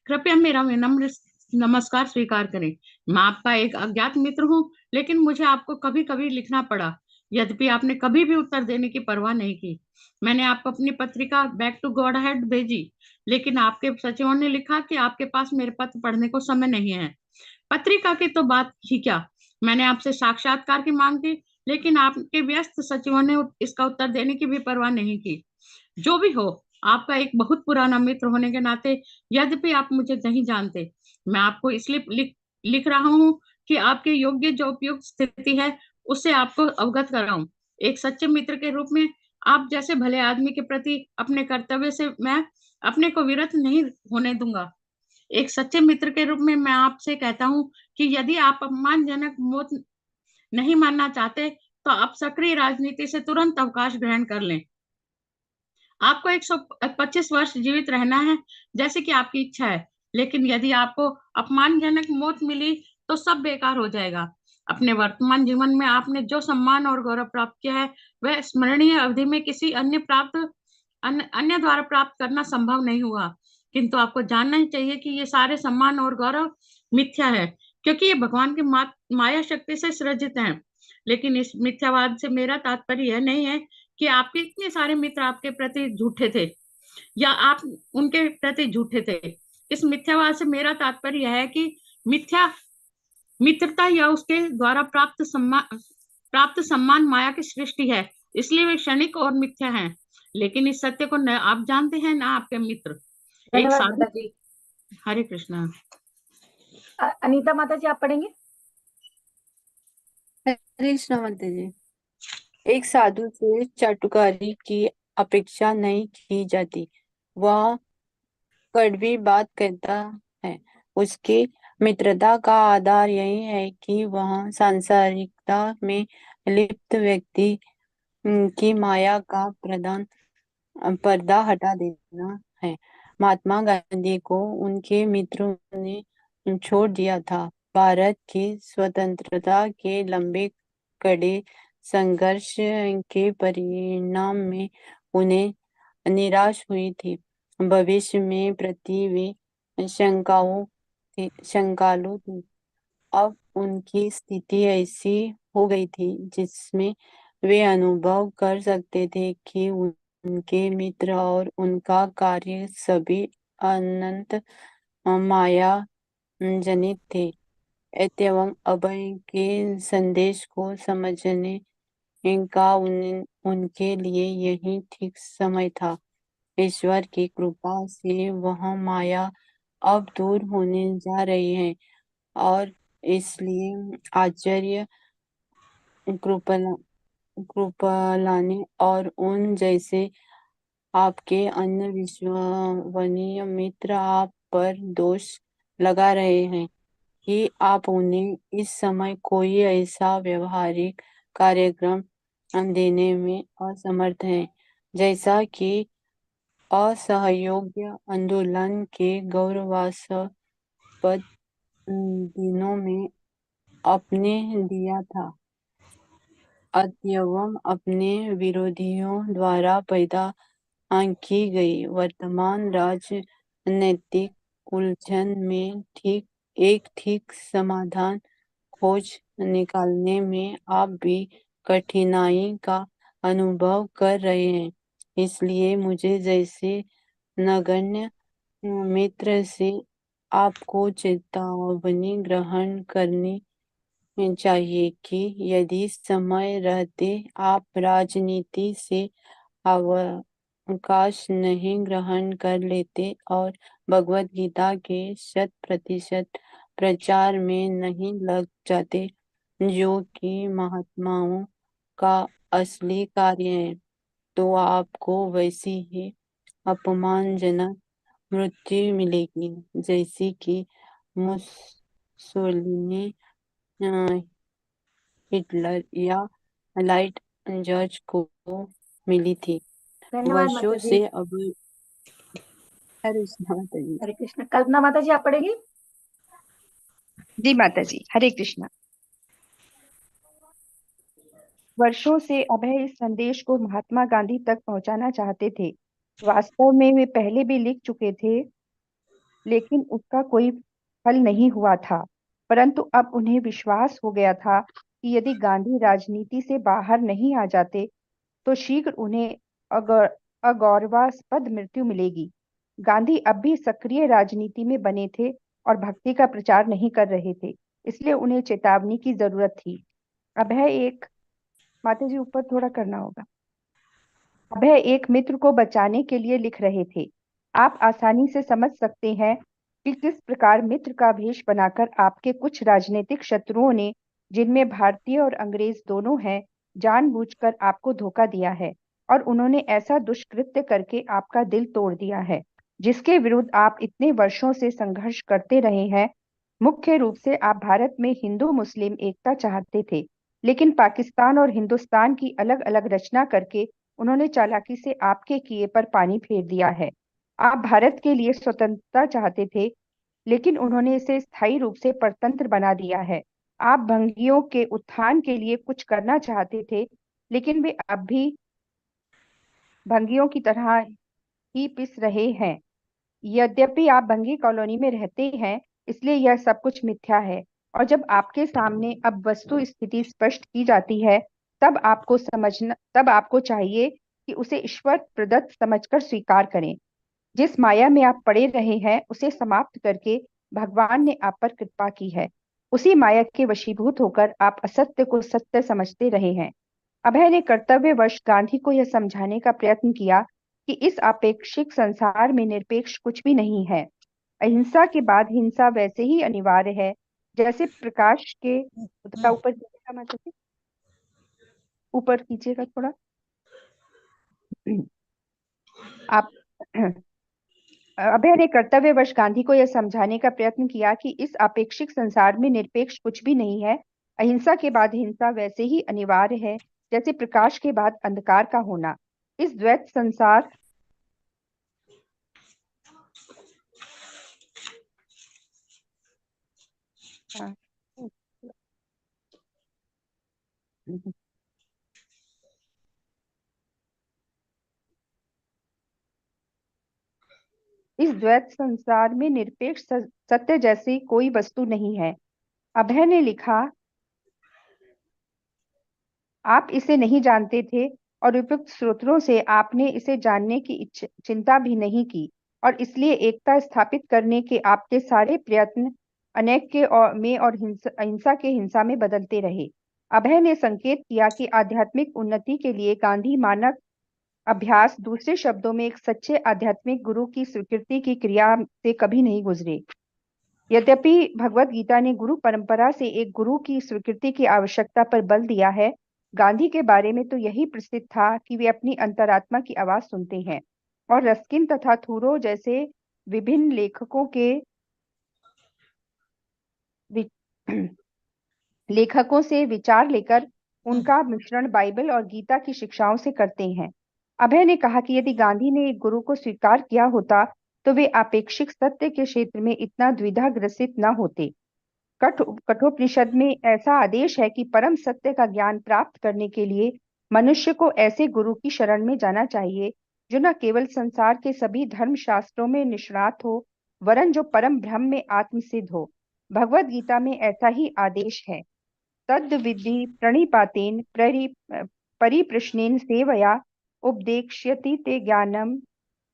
कृपया मेरा विनम्र नमस्कार स्वीकार करें। मैं आपका एक अज्ञात मित्र हूँ, लेकिन मुझे आपको कभी कभी लिखना पड़ा। यद्यपि आपने कभी भी उत्तर देने की परवाह नहीं की। मैंने आपको अपनी पत्रिका बैक टू गॉड हेड भेजी, लेकिन आपके सचिवों ने लिखा कि आपके पास मेरे पत्र पढ़ने को समय नहीं है। पत्रिका की तो बात ही क्या, मैंने आपसे साक्षात्कार की मांग की, लेकिन आपके व्यस्त सचिवों ने इसका उत्तर देने की भी परवाह नहीं की। जो भी हो, आपका एक बहुत पुराना मित्र होने के नाते, यद्यपि आप मुझे नहीं जानते, मैं आपको इसलिए लिख रहा हूँ कि आपके योग्य जो उपयुक्त स्थिति है उससे आपको अवगत कराऊं। एक सच्चे मित्र के रूप में आप जैसे भले आदमी के प्रति अपने कर्तव्य से मैं अपने को विरत नहीं होने दूंगा। एक सच्चे मित्र के रूप में मैं आपसे कहता हूं कि यदि आप अपमानजनक मौत नहीं मानना चाहते तो आप सक्रिय राजनीति से तुरंत अवकाश ग्रहण कर लें। आपको 125 वर्ष जीवित रहना है जैसे कि आपकी इच्छा है, लेकिन यदि आपको अपमानजनक मौत मिली तो सब बेकार हो जाएगा। अपने वर्तमान जीवन में आपने जो सम्मान और गौरव प्राप्त किया है वह स्मरणीय अवधि में किसी अन्य द्वारा प्राप्त करना संभव नहीं हुआ। किंतु आपको जानना ही चाहिए कि ये सारे सम्मान और गौरव मिथ्या है, क्योंकि ये भगवान की माया शक्ति से सृजित हैं। लेकिन इस मिथ्यावाद से मेरा तात्पर्य यह नहीं है कि आपके इतने सारे मित्र आपके प्रति झूठे थे या आप उनके प्रति झूठे थे। इस मिथ्यावाद से मेरा तात्पर्य यह है कि मित्रता या उसके द्वारा प्राप्त सम्मान माया की सृष्टि है इसलिए वे क्षणिक और मिथ्या हैं। लेकिन इस सत्य को न आप जानते हैं न आपके मित्र। एक धन्यवाद साधु। माता जी। हरे कृष्णा। अनीता माता जी, आप पढ़ेंगे? हरे कृष्णा माता जी। एक साधु से चाटुकारी की अपेक्षा नहीं की जाती। वह कड़वी बात कहता है। उसकी मित्रता का आधार यही है कि वह सांसारिकता में लिप्त व्यक्ति की माया का पर्दा हटा देना है। महात्मा गांधी को उनके मित्रों ने छोड़ दिया था। भारत की स्वतंत्रता के लंबे कड़े संघर्ष के परिणाम में उन्हें निराश हुई थी। भविष्य में प्रति वे शंकालु थी। अब उनकी स्थिति ऐसी हो गई थी जिसमें वे अनुभव कर सकते थे कि उनके मित्र और उनका कार्य सभी अनंत माया जनित थे। एवं अभय के संदेश को समझने का उनके लिए यही ठीक समय था। ईश्वर की कृपा से वह माया अब दूर होने जा रही है और इसलिए आचार्य कृपलानी और उन जैसे आपके अन्य विश्वसनीय मित्र आप पर दोष लगा रहे हैं कि आप उन्हें इस समय कोई ऐसा व्यवहारिक कार्यक्रम देने में असमर्थ हैं जैसा कि असहयोग आंदोलन के गौरवास्पद दिनों में आपने दिया था। एवं अपने विरोधियों द्वारा पैदा की गई वर्तमान राजनैतिक उलझन में ठीक समाधान खोज निकालने में आप भी कठिनाई का अनुभव कर रहे हैं। इसलिए मुझे जैसे नगण्य मित्र से आपको चेतावनी ग्रहण करनी चाहिए कि यदि समय रहते आप राजनीति से अवकाश नहीं ग्रहण कर लेते और भगवत गीता के 100% प्रचार में नहीं लग जाते, जो कि महात्माओं का असली कार्य है, तो आपको वैसी ही अपमानजनक मृत्यु मिलेगी जैसी कि मुसोलिनी, हिटलर या लाइट जॉर्ज को मिली थी। धन्यवाद वर्षों माता जी। से अब हरे माता जी। हरे कृष्ण। कल्पना माता जी, आप पढ़ेंगी? जी माता जी, हरे कृष्णा। वर्षों से अभय इस संदेश को महात्मा गांधी तक पहुंचाना चाहते थे। वास्तव में वे पहले भी लिख चुके थे, लेकिन उसका कोई फल नहीं हुआ था। परंतु अब उन्हें विश्वास हो गया था कि यदि गांधी राजनीति से बाहर नहीं आ जाते तो शीघ्र उन्हें अगौरवास्पद मृत्यु मिलेगी। गांधी अब भी सक्रिय राजनीति में बने थे और भक्ति का प्रचार नहीं कर रहे थे, इसलिए उन्हें चेतावनी की जरूरत थी। अभय एक माता जी, ऊपर थोड़ा करना होगा। अभय एक मित्र को बचाने के लिए लिख रहे थे। आप आसानी से समझ सकते हैं कि किस प्रकार मित्र का भेष बनाकर आपके कुछ राजनीतिक शत्रुओं ने, जिनमें भारतीय और अंग्रेज दोनों हैं, जानबूझकर आपको धोखा दिया है और उन्होंने ऐसा दुष्कृत्य करके आपका दिल तोड़ दिया है, जिसके विरुद्ध आप इतने वर्षों से संघर्ष करते रहे हैं। मुख्य रूप से आप भारत में हिंदू मुस्लिम एकता चाहते थे, लेकिन पाकिस्तान और हिंदुस्तान की अलग अलग रचना करके उन्होंने चालाकी से आपके किए पर पानी फेर दिया है। आप भारत के लिए स्वतंत्रता चाहते थे, लेकिन उन्होंने इसे स्थायी रूप से परतंत्र बना दिया है। आप भंगियों के उत्थान के लिए कुछ करना चाहते थे, लेकिन वे अब भी भंगियों की तरह ही पिस रहे हैं। यद्यपि आप भंगी कॉलोनी में रहते हैं, इसलिए यह सब कुछ मिथ्या है। और जब आपके सामने अब वस्तु स्थिति स्पष्ट की जाती है, तब आपको चाहिए कि उसे ईश्वर प्रदत्त समझकर स्वीकार करें। जिस माया में आप पड़े रहे हैं, उसे समाप्त करके भगवान ने आप पर कृपा की है। उसी माया के वशीभूत होकर आप असत्य को सत्य समझते रहे हैं। अभय ने कर्तव्यवश गांधी को यह समझाने का प्रयत्न किया कि इस आपेक्षिक संसार में निरपेक्ष कुछ भी नहीं है। अहिंसा के बाद हिंसा वैसे ही अनिवार्य है जैसे प्रकाश के थोड़ा ऊपर कीजिएगा माता जी, ऊपर कीजिएगा थोड़ा। आप अभय ने कर्तव्यवश गांधी को यह समझाने का प्रयत्न किया कि इस आपेक्षिक संसार में निरपेक्ष कुछ भी नहीं है। अहिंसा के बाद हिंसा वैसे ही अनिवार्य है जैसे प्रकाश के बाद अंधकार का होना। इस द्वैत संसार हाँ, इस द्वैत संसार में निरपेक्ष सत्य जैसी कोई वस्तु नहीं है। अभय ने लिखा, आप इसे नहीं जानते थे और उपयुक्त स्रोतों से आपने इसे जानने की चिंता भी नहीं की, और इसलिए एकता स्थापित करने के आपके सारे प्रयत्न अनैक्य और अहिंसा के हिंसा में बदलते रहे। अभय ने संकेत किया कि आध्यात्मिक उन्नति के लिए गांधी मानक अभ्यास, दूसरे शब्दों में एक सच्चे आध्यात्मिक गुरु की स्वीकृति की क्रिया से कभी नहीं गुजरे। यद्यपि भगवत गीता ने गुरु परंपरा से एक गुरु की स्वीकृति की आवश्यकता पर बल दिया है, गांधी के बारे में तो यही प्रसिद्ध था कि वे अपनी अंतरात्मा की आवाज सुनते हैं और रस्किन तथा थूरो जैसे विभिन्न लेखकों से विचार लेकर उनका मिश्रण बाइबल और गीता की शिक्षाओं से करते हैं। अभय ने कहा कि यदि गांधी ने एक गुरु को स्वीकार किया होता तो वे आपेक्षिक सत्य के क्षेत्र में इतना द्विधा ग्रसित न होते। कठोपनिषद में ऐसा आदेश है कि परम सत्य का ज्ञान प्राप्त करने के लिए मनुष्य को ऐसे गुरु की शरण में जाना चाहिए जो न केवल संसार के सभी धर्म शास्त्रों में निष्णात हो, वरन जो परम ब्रह्म में आत्मसिद्ध हो। भगवत गीता में ऐसा ही आदेश है। तद विधि प्रणिपातेन परिप्रश्नेन सेवया उपदेक्ष्यति ते ज्ञानम,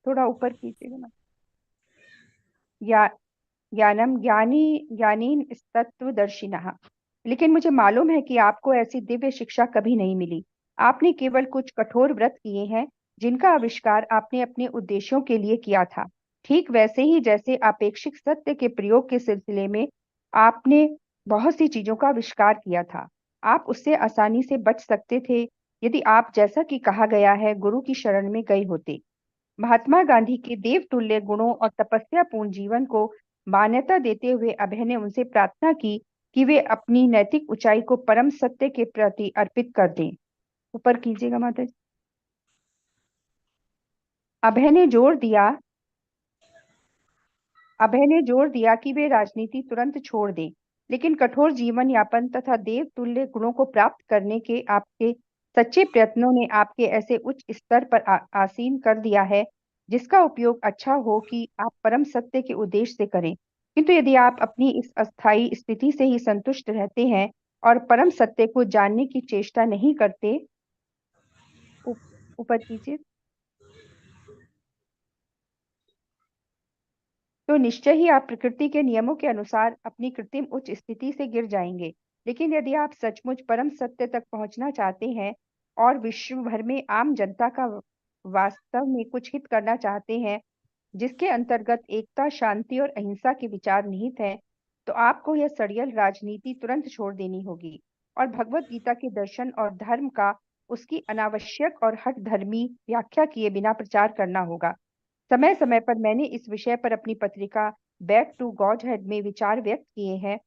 थोड़ा ऊपर कीजिएगा, ज्ञानम ज्ञानीन तत्वदर्शिनः। लेकिन मुझे मालूम है कि आपको ऐसी दिव्य शिक्षा कभी नहीं मिली। आपने केवल कुछ कठोर व्रत किए हैं जिनका आविष्कार आपने अपने उद्देश्यों के लिए किया था, ठीक वैसे ही जैसे आपेक्षिक सत्य के प्रयोग के सिलसिले में आपने बहुत सी चीजों का आविष्कार किया था। आप उससे आसानी से बच सकते थे यदि आप, जैसा कि कहा गया है, गुरु की शरण में गए होते। महात्मा गांधी के देवतुल्य गुणों और तपस्यापूर्ण जीवन को मान्यता देते हुए अभय ने उनसे प्रार्थना की कि वे अपनी नैतिक ऊंचाई को परम सत्य के प्रति अर्पित कर दें। ऊपर कीजिएगा माता जी। अभय ने जोर दिया कि वे राजनीति तुरंत छोड़ दें, लेकिन कठोर जीवन यापन तथा देवतुल्य गुणों को प्राप्त करने के आपके सच्चे प्रयत्नों ने आपके ऐसे उच्च स्तर पर आसीन कर दिया है जिसका उपयोग अच्छा हो कि आप परम सत्य के उद्देश्य से करें। किंतु यदि आप अपनी इस अस्थायी स्थिति से ही संतुष्ट रहते हैं और परम सत्य को जानने की चेष्टा नहीं करते, ऊपर कीजिए, तो निश्चय ही आप प्रकृति के नियमों के अनुसार अपनी कृत्रिम उच्च स्थिति से गिर जाएंगे। लेकिन यदि आप सचमुच परम सत्य तक पहुंचना चाहते हैं और विश्व भर में आम जनता का वास्तव में कुछ हित करना चाहते हैं जिसके अंतर्गत एकता, शांति और अहिंसा के विचार निहित है, तो आपको यह सड़ियल राजनीति तुरंत छोड़ देनी होगी और भगवत गीता के दर्शन और धर्म का उसकी अनावश्यक और हठ धर्मी व्याख्या किए बिना प्रचार करना होगा। समय समय पर मैंने इस विषय पर अपनी पत्रिका बैक टू गॉडहेड में विचार व्यक्त किए हैं।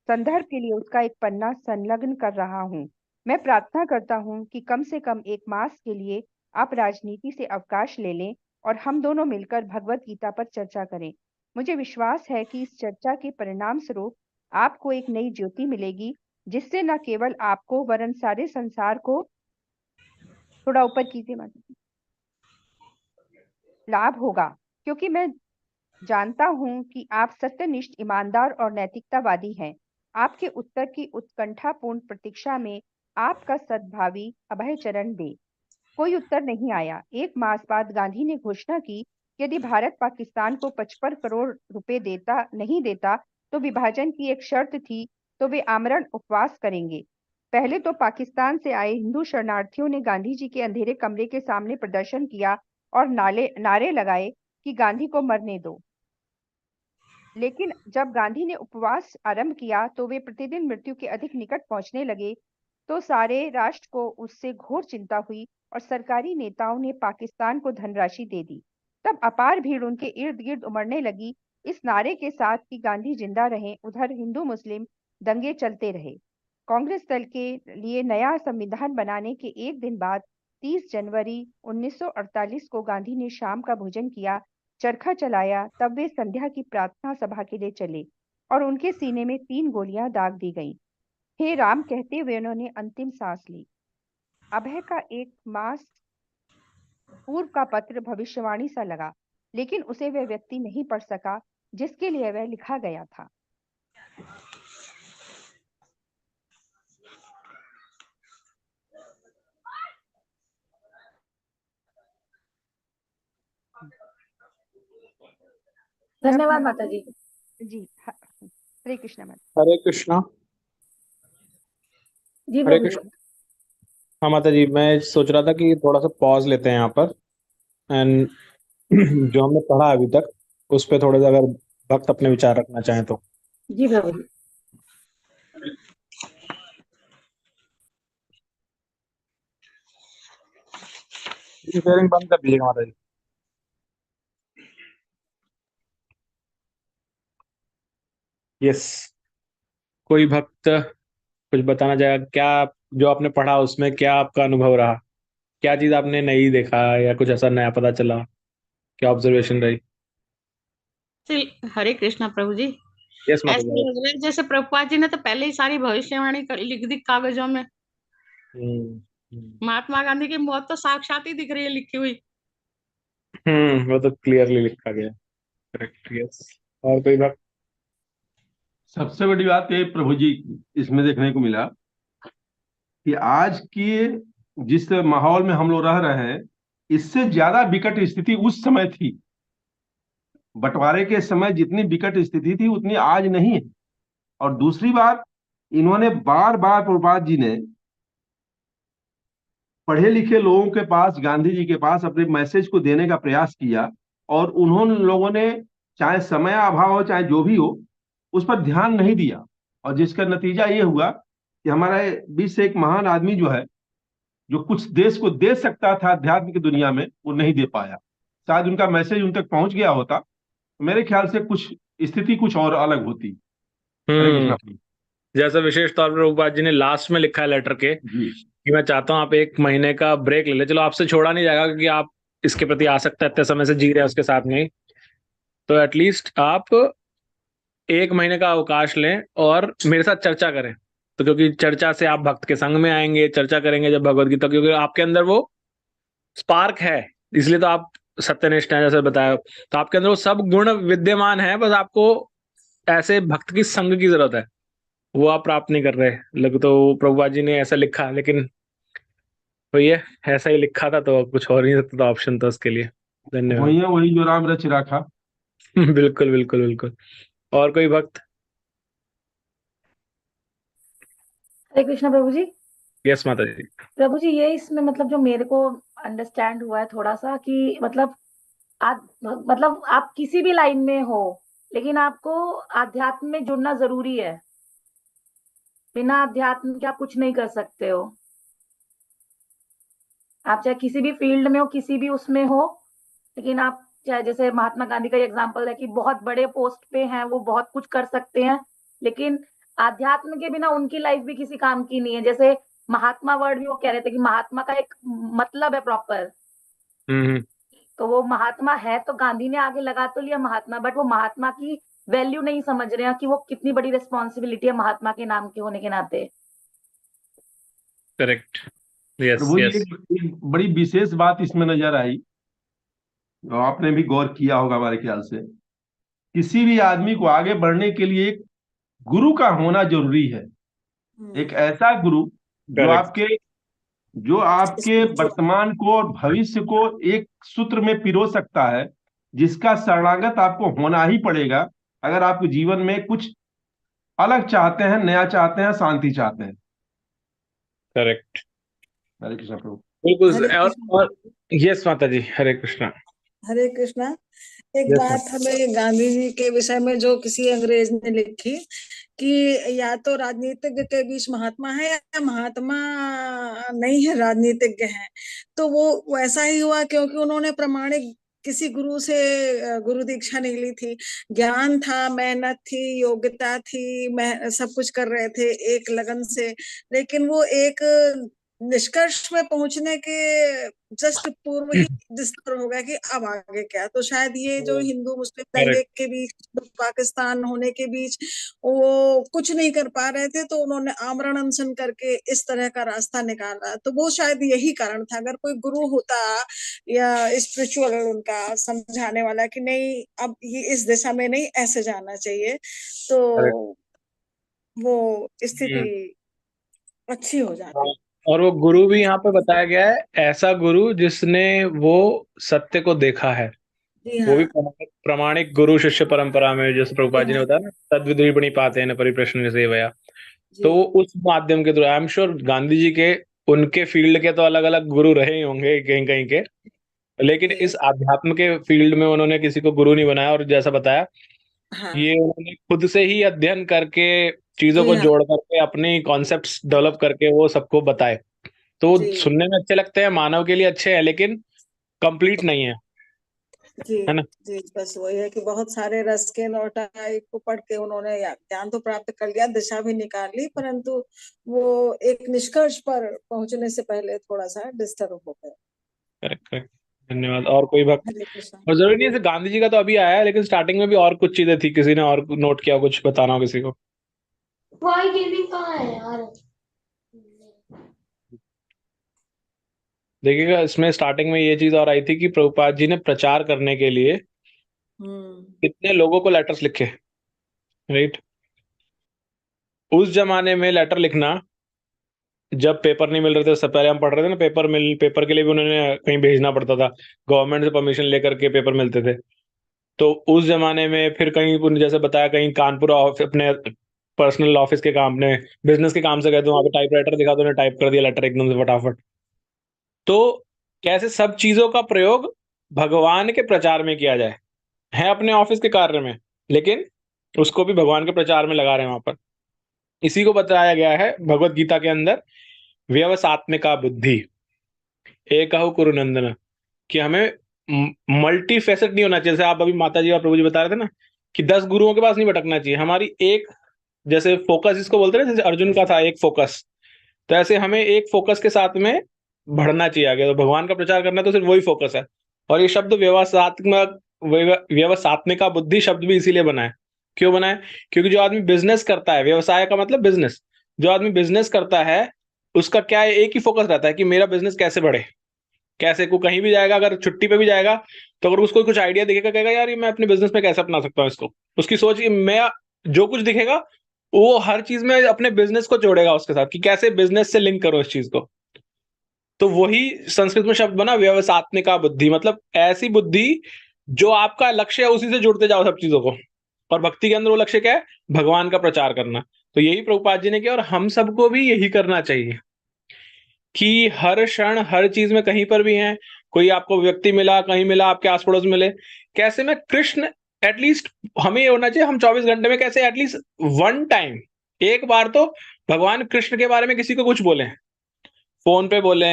संदर्भ के लिए उसका एक पन्ना संलग्न कर रहा हूँ। मैं प्रार्थना करता हूँ कि कम से कम एक मास के लिए आप राजनीति से अवकाश ले लें और हम दोनों मिलकर भगवत गीता पर चर्चा करें। मुझे विश्वास है कि इस चर्चा के परिणाम स्वरूप आपको एक नई ज्योति मिलेगी जिससे न केवल आपको वरन सारे संसार को, थोड़ा ऊपर कीजिए माता जी, लाभ होगा, क्योंकि मैं जानता हूं कि आप सत्यनिष्ठ, ईमानदार और नैतिकतावादी हैं। आपके उत्तर की उत्कंठापूर्ण प्रतीक्षा में आपका सद्भावी अभय चरण दे। कोई उत्तर नहीं आया। एक मास बाद गांधी ने घोषणा की, यदि भारत पाकिस्तान को 55 करोड़ रुपए नहीं देता तो विभाजन की एक शर्त थी, तो वे आमरण उपवास करेंगे। पहले तो पाकिस्तान से आए हिंदू शरणार्थियों ने गांधी जी के अंधेरे कमरे के सामने प्रदर्शन किया और नारे लगाए कि गांधी को मरने दो। लेकिन जब गांधी ने उपवास आरंभ किया तो वे प्रतिदिन मृत्यु के अधिक निकट पहुंचने लगे। तो सारे राष्ट्र को उससे घोर चिंता हुई और सरकारी नेताओं ने पाकिस्तान को धनराशि दे दी। तब अपार भीड़ उनके इर्द गिर्द उमड़ने लगी, इस नारे के साथ कि गांधी जिंदा रहें। उधर हिंदू मुस्लिम दंगे चलते रहे। कांग्रेस दल के लिए नया संविधान बनाने के एक दिन बाद 30 जनवरी 1948 को गांधी ने शाम का भोजन किया, चरखा चलाया। तब वे संध्या की प्रार्थना सभा के लिए चले और उनके सीने में 3 गोलियां दाग दी गईं। हे राम कहते हुए उन्होंने अंतिम सांस ली। अभय का एक मास पूर्व का पत्र भविष्यवाणी सा लगा, लेकिन उसे वह व्यक्ति नहीं पढ़ सका जिसके लिए वह लिखा गया था। धन्यवाद माता जी। जी हरे कृष्णा माता। हरे कृष्णा। जी हरे प्रभु जी। कृष्णा। हाँ माता जी, मैं सोच रहा था कि थोड़ा सा पॉज लेते हैं यहाँ पर एंड जो हमने पढ़ा अभी तक उस पर थोड़ा सा अगर भक्त अपने विचार रखना चाहें तो। जी प्रभु जी। शेयरिंग बंद कर दीजिएगा माता जी। यस, कोई भक्त कुछ बताना चाहेगा क्या? जो आपने पढ़ा उसमें क्या आपका अनुभव रहा? क्या चीज आपने नहीं देखा या कुछ ऐसा नया पता चला? क्या ऑब्जर्वेशन रही? हरे कृष्णा प्रभु जी। यस माता ऐसे जी। लग रहा है जैसे प्रभुपाद जी ने तो पहले ही सारी भविष्यवाणी लिख दी कागजों में। महात्मा गांधी की मौत तो साक्षात ही दिख रही है लिखी हुई। वो तो क्लियरली लिखा गया। करेक्ट। यस। और कोई बात? सबसे बड़ी बात ये प्रभु जी इसमें देखने को मिला कि आज की जिस माहौल में हम लोग रह रहे हैं, इससे ज्यादा विकट स्थिति उस समय थी। बंटवारे के समय जितनी विकट स्थिति थी उतनी आज नहीं है। और दूसरी बात, इन्होंने बार बार प्रभुपाद जी ने पढ़े लिखे लोगों के पास, गांधी जी के पास अपने मैसेज को देने का प्रयास किया और उन्होंने लोगों ने, चाहे समय अभाव हो चाहे जो भी हो, उस पर ध्यान नहीं दिया। और जिसका नतीजा ये हुआ कि हमारे बीच से एक महान आदमी जो है, जो कुछ देश को दे सकता था अध्यात्म की दुनिया में, वो नहीं दे पाया। शायद उनका मैसेज उन तक पहुंच गया होता, मेरे ख्याल से कुछ स्थिति कुछ और अलग होती। हरे कृष्णा। जैसा विशेष तौर पर प्रभुपाद जी ने लास्ट में लिखा है लेटर के जी कि मैं चाहता हूं आप 1 महीने का ब्रेक ले ले। चलो आपसे छोड़ा नहीं जाएगा क्योंकि आप इसके प्रति आसक्त है, इतने समय से जी रहे हैं उसके साथ में ही। तो एटलीस्ट आप 1 महीने का अवकाश लें और मेरे साथ चर्चा करें। तो क्योंकि चर्चा से आप भक्त के संग में आएंगे, चर्चा करेंगे जब भगवत गीता, क्योंकि आपके अंदर वो स्पार्क है, इसलिए तो आप सत्यनिष्ठ हैं जैसे बताया। तो आपके अंदर वो सब गुण विद्यमान है, बस आपको ऐसे भक्त की संग की जरूरत है, वो आप प्राप्त नहीं कर रहे। लग तो प्रभुपाद जी ने ऐसा लिखा, लेकिन तो ये ऐसा ही लिखा था तो कुछ हो नहीं सकता था, ऑप्शन था उसके लिए। धन्यवाद। वही है, वही जो राम रच रखा। बिल्कुल बिल्कुल बिल्कुल। और कोई भक्त? हरे कृष्णा प्रभु जी। यस माता जी। प्रभु जी, ये इसमें मतलब जो मेरे को अंडरस्टैंड हुआ है थोड़ा सा कि मतलब आप किसी भी लाइन में हो, लेकिन आपको आध्यात्म में जुड़ना जरूरी है। बिना अध्यात्म के आप कुछ नहीं कर सकते हो। आप चाहे किसी भी फील्ड में हो, किसी भी उसमें हो, लेकिन आप चाहे, जैसे महात्मा गांधी का एग्जांपल है कि बहुत बड़े पोस्ट पे हैं, वो बहुत कुछ कर सकते हैं, लेकिन आध्यात्म के बिना उनकी लाइफ भी किसी काम की नहीं है। जैसे महात्मा वर्ड भी वो कह रहे थे कि महात्मा का एक मतलब है प्रॉपर। हम्म। तो वो महात्मा है, तो गांधी ने आगे लगा तो लिया महात्मा, बट वो महात्मा की वैल्यू नहीं समझ रहे हैं कि वो कितनी बड़ी रिस्पॉन्सिबिलिटी है महात्मा के नाम के होने के नाते। करेक्ट। यस प्रभु जी यस। एक बड़ी विशेष बात इसमें नजर आई, और आपने भी गौर किया होगा हमारे ख्याल से। किसी भी आदमी को आगे बढ़ने के लिए एक गुरु का होना जरूरी है। एक ऐसा गुरु जो करेक्ट। आपके वर्तमान को और भविष्य को एक सूत्र में पिरो सकता है, जिसका शरणागत आपको होना ही पड़ेगा अगर आप जीवन में कुछ अलग चाहते हैं, नया चाहते हैं, शांति चाहते हैं। करेक्ट, हरे कृष्ण प्रभु। बिल्कुल। हरे कृष्ण। और यस माता जी, हरे कृष्णा। हरे कृष्णा। एक यस बात हमें गांधी जी के विषय में जो किसी अंग्रेज ने लिखी कि या तो राजनीतिज्ञ के बीच महात्मा है या महात्मा नहीं है, राजनीतिज्ञ है। तो वो वैसा ही हुआ, क्योंकि उन्होंने प्रामाणिक किसी गुरु से गुरु दीक्षा नहीं ली थी। ज्ञान था, मेहनत थी, योग्यता थी, सब कुछ कर रहे थे एक लगन से, मैलेकिन वो एक निष्कर्ष में पहुंचने के जस्ट पूर्व ही डिस्कवर हो गया कि अब आगे क्या। तो शायद ये जो हिंदू मुस्लिम दंगे करेक्ट, के बीच, पाकिस्तान होने के बीच वो कुछ नहीं कर पा रहे थे, तो उन्होंने आमरण अनशन करके इस तरह का रास्ता निकाला। तो वो शायद यही कारण था। अगर कोई गुरु होता या स्पिरिचुअल उनका समझाने वाला कि नहीं अब ये इस दिशा में नहीं, ऐसे जाना चाहिए, तो वो स्थिति अच्छी हो जाती। और वो गुरु भी यहाँ पे बताया गया है, ऐसा गुरु जिसने वो सत्य को देखा है। जी वो भी हाँ। प्रामाणिक गुरु शिष्य परंपरा में, जैसे प्रभुपाद जी जी ने हाँ। बताया ना, तद्विद्रीपणि पाते हैं परिप्रश्न सेवया। तो जी उस माध्यम के through I am sure Gandhi ji के, उनके फील्ड के तो अलग अलग गुरु रहे ही होंगे कहीं कहीं के, लेकिन जी इस आध्यात्म के फील्ड में उन्होंने किसी को गुरु नहीं बनाया। और जैसा बताया, हाँ। ये उन्होंने खुद से ही अध्ययन करके, चीजों जी को हाँ। जोड़ करके, अपनी कॉन्सेप्ट्स डेवलप करके वो सबको बताए। तो जी सुनने में अच्छे लगते हैं, मानव के लिए अच्छे हैं, लेकिन कंप्लीट नहीं है, जी है ना। जी। बस वही है कि बहुत सारे रस के नोटा को पढ़ के उन्होंने ज्ञान तो प्राप्त कर लिया, दिशा भी निकाल ली, परंतु वो एक निष्कर्ष पर पहुंचने से पहले थोड़ा सा डिस्टर्ब हो गए। करेक्ट करेक्ट, धन्यवाद। और कोई भक्त? हरे कृष्ण। और जरूरी नहीं है गांधी जी का तो अभी आया है, लेकिन स्टार्टिंग में भी और कुछ चीजें थी, किसी ने और नोट किया, कुछ बताना हो किसी को? वाई गेमिंग कहाँ है यार? देखिएगा, इसमें स्टार्टिंग में ये चीज और आई थी कि प्रभुपाद जी ने प्रचार करने के लिए कितने लोगों को लेटर्स लिखे, राइट। उस जमाने में लेटर लिखना, जब पेपर नहीं मिल रहे थे, उससे पहले हम पढ़ रहे थे ना, पेपर के लिए भी उन्होंने कहीं भेजना पड़ता था, गवर्नमेंट से परमिशन लेकर के पेपर मिलते थे। तो उस जमाने में फिर कहीं उन्होंने जैसे बताया, कहीं कानपुर अपने पर्सनल ऑफिस के काम, अपने बिजनेस के काम से गए, तो वहां पे टाइपराइटर दिखा, तो उन्होंने टाइप कर दिया लेटर एकदम से फटाफट। तो कैसे सब चीजों का प्रयोग भगवान के प्रचार में किया जाए, है अपने ऑफिस के कार्य में, लेकिन उसको भी भगवान के प्रचार में लगा रहे हैं वहां पर। इसी को बताया गया है भगवत गीता के अंदर, व्यवसात्मिका बुद्धि एकहु कुरु नंदन, कि हमें मल्टी फेसेट नहीं होना चाहिए। जैसे आप अभी माता जी और प्रभु जी बता रहे थे ना, कि 10 गुरुओं के पास नहीं भटकना चाहिए, हमारी एक, जैसे फोकस इसको बोलते हैं, जैसे अर्जुन का था एक फोकस, तो ऐसे हमें एक फोकस के साथ में बढ़ना चाहिए आगे। तो भगवान का प्रचार करना तो सिर्फ वही फोकस है। और ये शब्द व्यवसात्मक, व्यवसात्मिका बुद्धि शब्द भी इसीलिए बना है। क्यों बना है? क्योंकि जो आदमी बिजनेस करता है, व्यवसाय का मतलब बिजनेस, जो आदमी बिजनेस करता है उसका क्या है, एक ही फोकस रहता है कि मेरा बिजनेस कैसे बढ़े, कैसे को कहीं भी जाएगा, अगर छुट्टी पे भी जाएगा, तो अगर उसको कुछ आइडिया दिखेगा, कहेगा यार ये मैं अपने बिजनेस में कैसे अपना सकता हूँ इसको, उसकी सोच कि मैं, जो कुछ दिखेगा वो हर चीज में अपने बिजनेस को जोड़ेगा उसके साथ, कि कैसे बिजनेस से लिंक करो इस चीज को। तो वही संस्कृत में शब्द बना व्यवसात्मिका बुद्धि, मतलब ऐसी बुद्धि जो आपका लक्ष्य है उसी से जुड़ते जाओ सब चीजों को। और भक्ति के अंदर वो लक्ष्य क्या है? भगवान का प्रचार करना। तो यही प्रभुपाद जी ने किया, और हम सबको भी यही करना चाहिए कि हर क्षण हर चीज में कहीं पर भी है, कोई आपको व्यक्ति मिला, कहीं मिला, आपके आस पड़ोस मिले, कैसे में कृष्ण, एटलीस्ट हमें ये होना चाहिए, हम 24 घंटे में कैसे एटलीस्ट वन टाइम, एक बार तो भगवान कृष्ण के बारे में किसी को कुछ बोले, फोन पे बोले,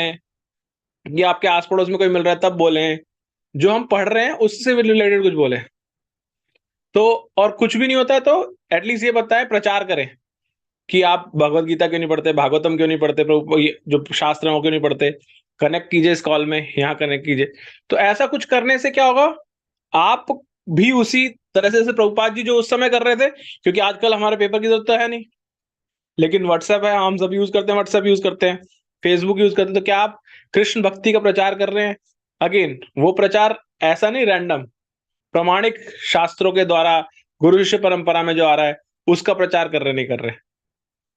या आपके आस पड़ोस में कोई मिल रहा है तब बोले, जो हम पढ़ रहे हैं उससे रिलेटेड कुछ बोले। तो और कुछ भी नहीं होता है तो एटलीस्ट ये बताएं, प्रचार करें कि आप भगवत गीता क्यों नहीं पढ़ते, भागवतम क्यों नहीं पढ़ते, प्रभु ये जो शास्त्र हैं वो क्यों नहीं पढ़ते, कनेक्ट कीजिए इस कॉल में, यहाँ कनेक्ट कीजिए। तो ऐसा कुछ करने से क्या होगा, आप भी उसी तरह से, जैसे प्रभुपाद जी जो उस समय कर रहे थे, क्योंकि आजकल हमारे पेपर की जरूरत तो है नहीं, लेकिन व्हाट्सएप है, हम सब यूज करते हैं, व्हाट्सएप यूज करते हैं, फेसबुक यूज करते हैं, तो क्या आप कृष्ण भक्ति का प्रचार कर रहे हैं? अगेन वो प्रचार ऐसा नहीं रैंडम, प्रमाणिक शास्त्रों के द्वारा, गुरु शिष्य परंपरा में जो आ रहा है उसका प्रचार कर रहे, नहीं कर रहे,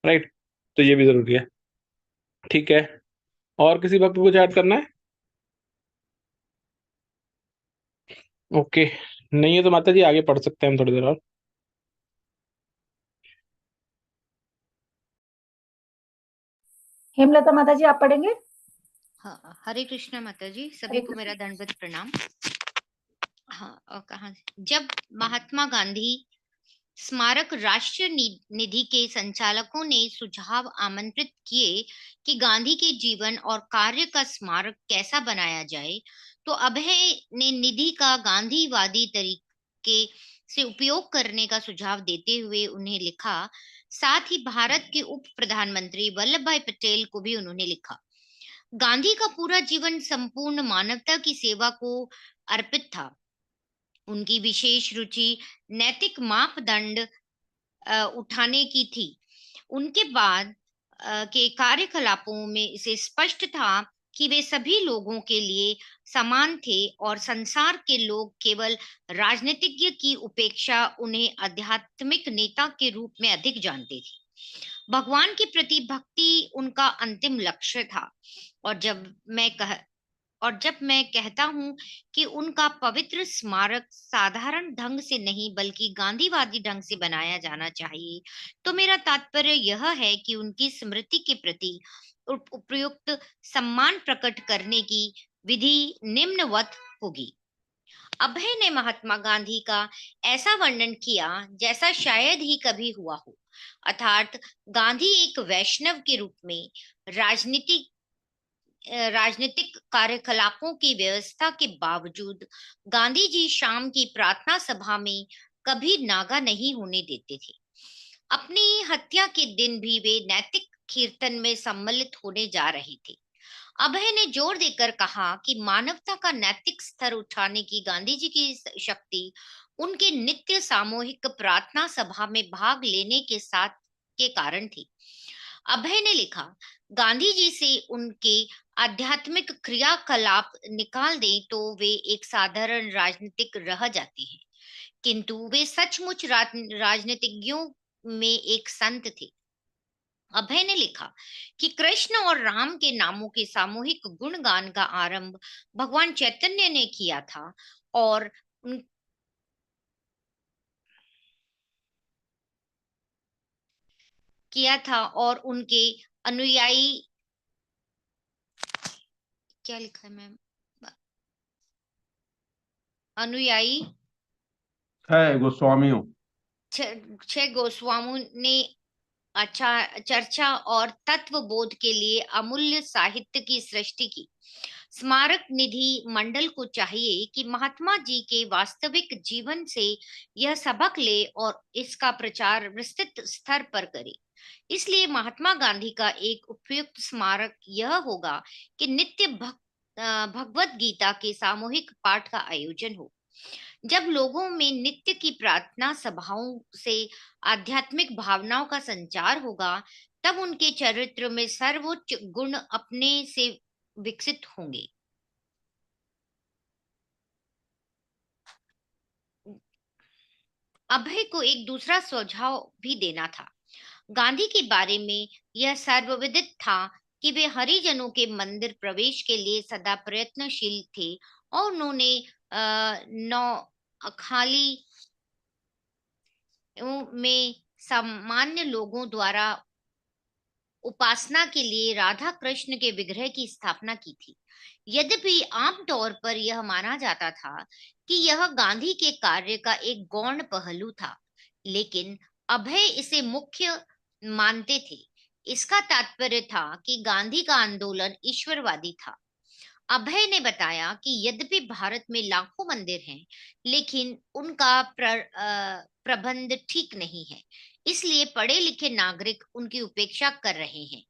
राइट। तो ये भी जरूरी है, ठीक है। और किसी भक्त को कुछ ऐड करना है? ओके, नहीं है तो माता जी आगे पढ़ सकते हैं हम थोड़ी देर और। हेमलता माता जी आप पढ़ेंगे? हाँ, हरे कृष्णा माता जी, सभी हरे को कृष्ण। मेरा दंडवत प्रणाम। हाँ, और कहाँ जब महात्मा गांधी स्मारक राष्ट्रीय निधि के संचालकों ने सुझाव आमंत्रित किए कि गांधी के जीवन और कार्य का स्मारक कैसा बनाया जाए, तो अभय ने निधि का गांधीवादी तरीके से उपयोग करने का सुझाव देते हुए उन्हें लिखा। साथ ही भारत के उप प्रधानमंत्री वल्लभ भाई पटेल को भी उन्होंने लिखा। गांधी का पूरा जीवन संपूर्ण मानवता की सेवा को अर्पित था। उनकी विशेष रुचि नैतिक मापदंड उठाने की थी। उनके बाद के कार्यकलापों में इसे स्पष्ट था कि वे सभी लोगों के लिए समान थे और संसार के लोग केवल राजनीतिज्ञ की उपेक्षा उन्हें आध्यात्मिक नेता के रूप में अधिक जानते थे। भगवान के प्रति भक्ति उनका अंतिम लक्ष्य था। और जब मैं कहता हूं कि उनका पवित्र स्मारक साधारण ढंग से नहीं बल्कि गांधीवादी ढंग से बनाया जाना चाहिए, तो मेरा तात्पर्य यह है कि उनकी स्मृति के प्रति उपयुक्त सम्मान प्रकट करने की विधि निम्नवत होगी। अभय ने महात्मा गांधी का ऐसा वर्णन किया जैसा शायद ही कभी हुआ हो, अर्थात गांधी एक वैष्णव के रूप में राजनीतिक कार्यकलापों की व्यवस्था के बावजूद गांधी जी शाम की प्रार्थना सभा में कभी नागा नहीं होने देते थे। अपनी हत्या के दिन भी वे नैतिक कीर्तन में सम्मिलित होने जा रहे थे। अभय ने जोर देकर कहा कि मानवता का नैतिक स्तर उठाने की गांधी जी की शक्ति उनके नित्य सामूहिक प्रार्थना सभा में भाग लेने के कारण थी। अभय ने लिखा, गांधी जी से उनके आध्यात्मिक क्रियाकलाप निकाल दें तो वे एक साधारण राजनीतिक रह जाते हैं, किंतु वे सचमुच राजनीतिज्ञों में एक संत थे। अभय ने लिखा कि कृष्ण और राम के नामों के सामूहिक गुणगान का आरंभ भगवान चैतन्य ने किया था और उनके अनुयायी क्या लिखा है मैम? अनुयायी गोस्वामियों छह गोस्वामियों ने चर्चा और तत्व बोध के लिए अमूल्य साहित्य की सृष्टि की। स्मारक निधि मंडल को चाहिए कि महात्मा जी के वास्तविक जीवन से यह सबक ले और इसका प्रचार विस्तृत स्तर पर करे। इसलिए महात्मा गांधी का एक उपयुक्त स्मारक यह होगा कि नित्य भगवत गीता के सामूहिक पाठ का आयोजन हो। जब लोगों में नित्य की प्रार्थना सभाओं से आध्यात्मिक भावनाओं का संचार होगा, तब उनके चरित्र में सर्वोच्च गुण अपने से विकसित होंगे। अभय को एक दूसरा सुझाव भी देना था। गांधी के बारे में यह सर्वविदित था कि वे हरिजनों के मंदिर प्रवेश के लिए सदा प्रयत्नशील थे और उन्होंने नौखाली में सामान्य लोगों द्वारा उपासना के लिए राधा कृष्ण के विग्रह की स्थापना की थी। यद्यपि आमतौर पर यह माना जाता था कि यह गांधी के कार्य का एक गौण पहलू था, लेकिन अभय इसे मुख्य मानते थे। इसका तात्पर्य था कि गांधी का आंदोलन ईश्वरवादी था। अभय ने बताया कि यद्यपि भारत में लाखों मंदिर हैं, लेकिन उनका प्रबंध ठीक नहीं है, इसलिए पढ़े लिखे नागरिक उनकी उपेक्षा कर रहे हैं।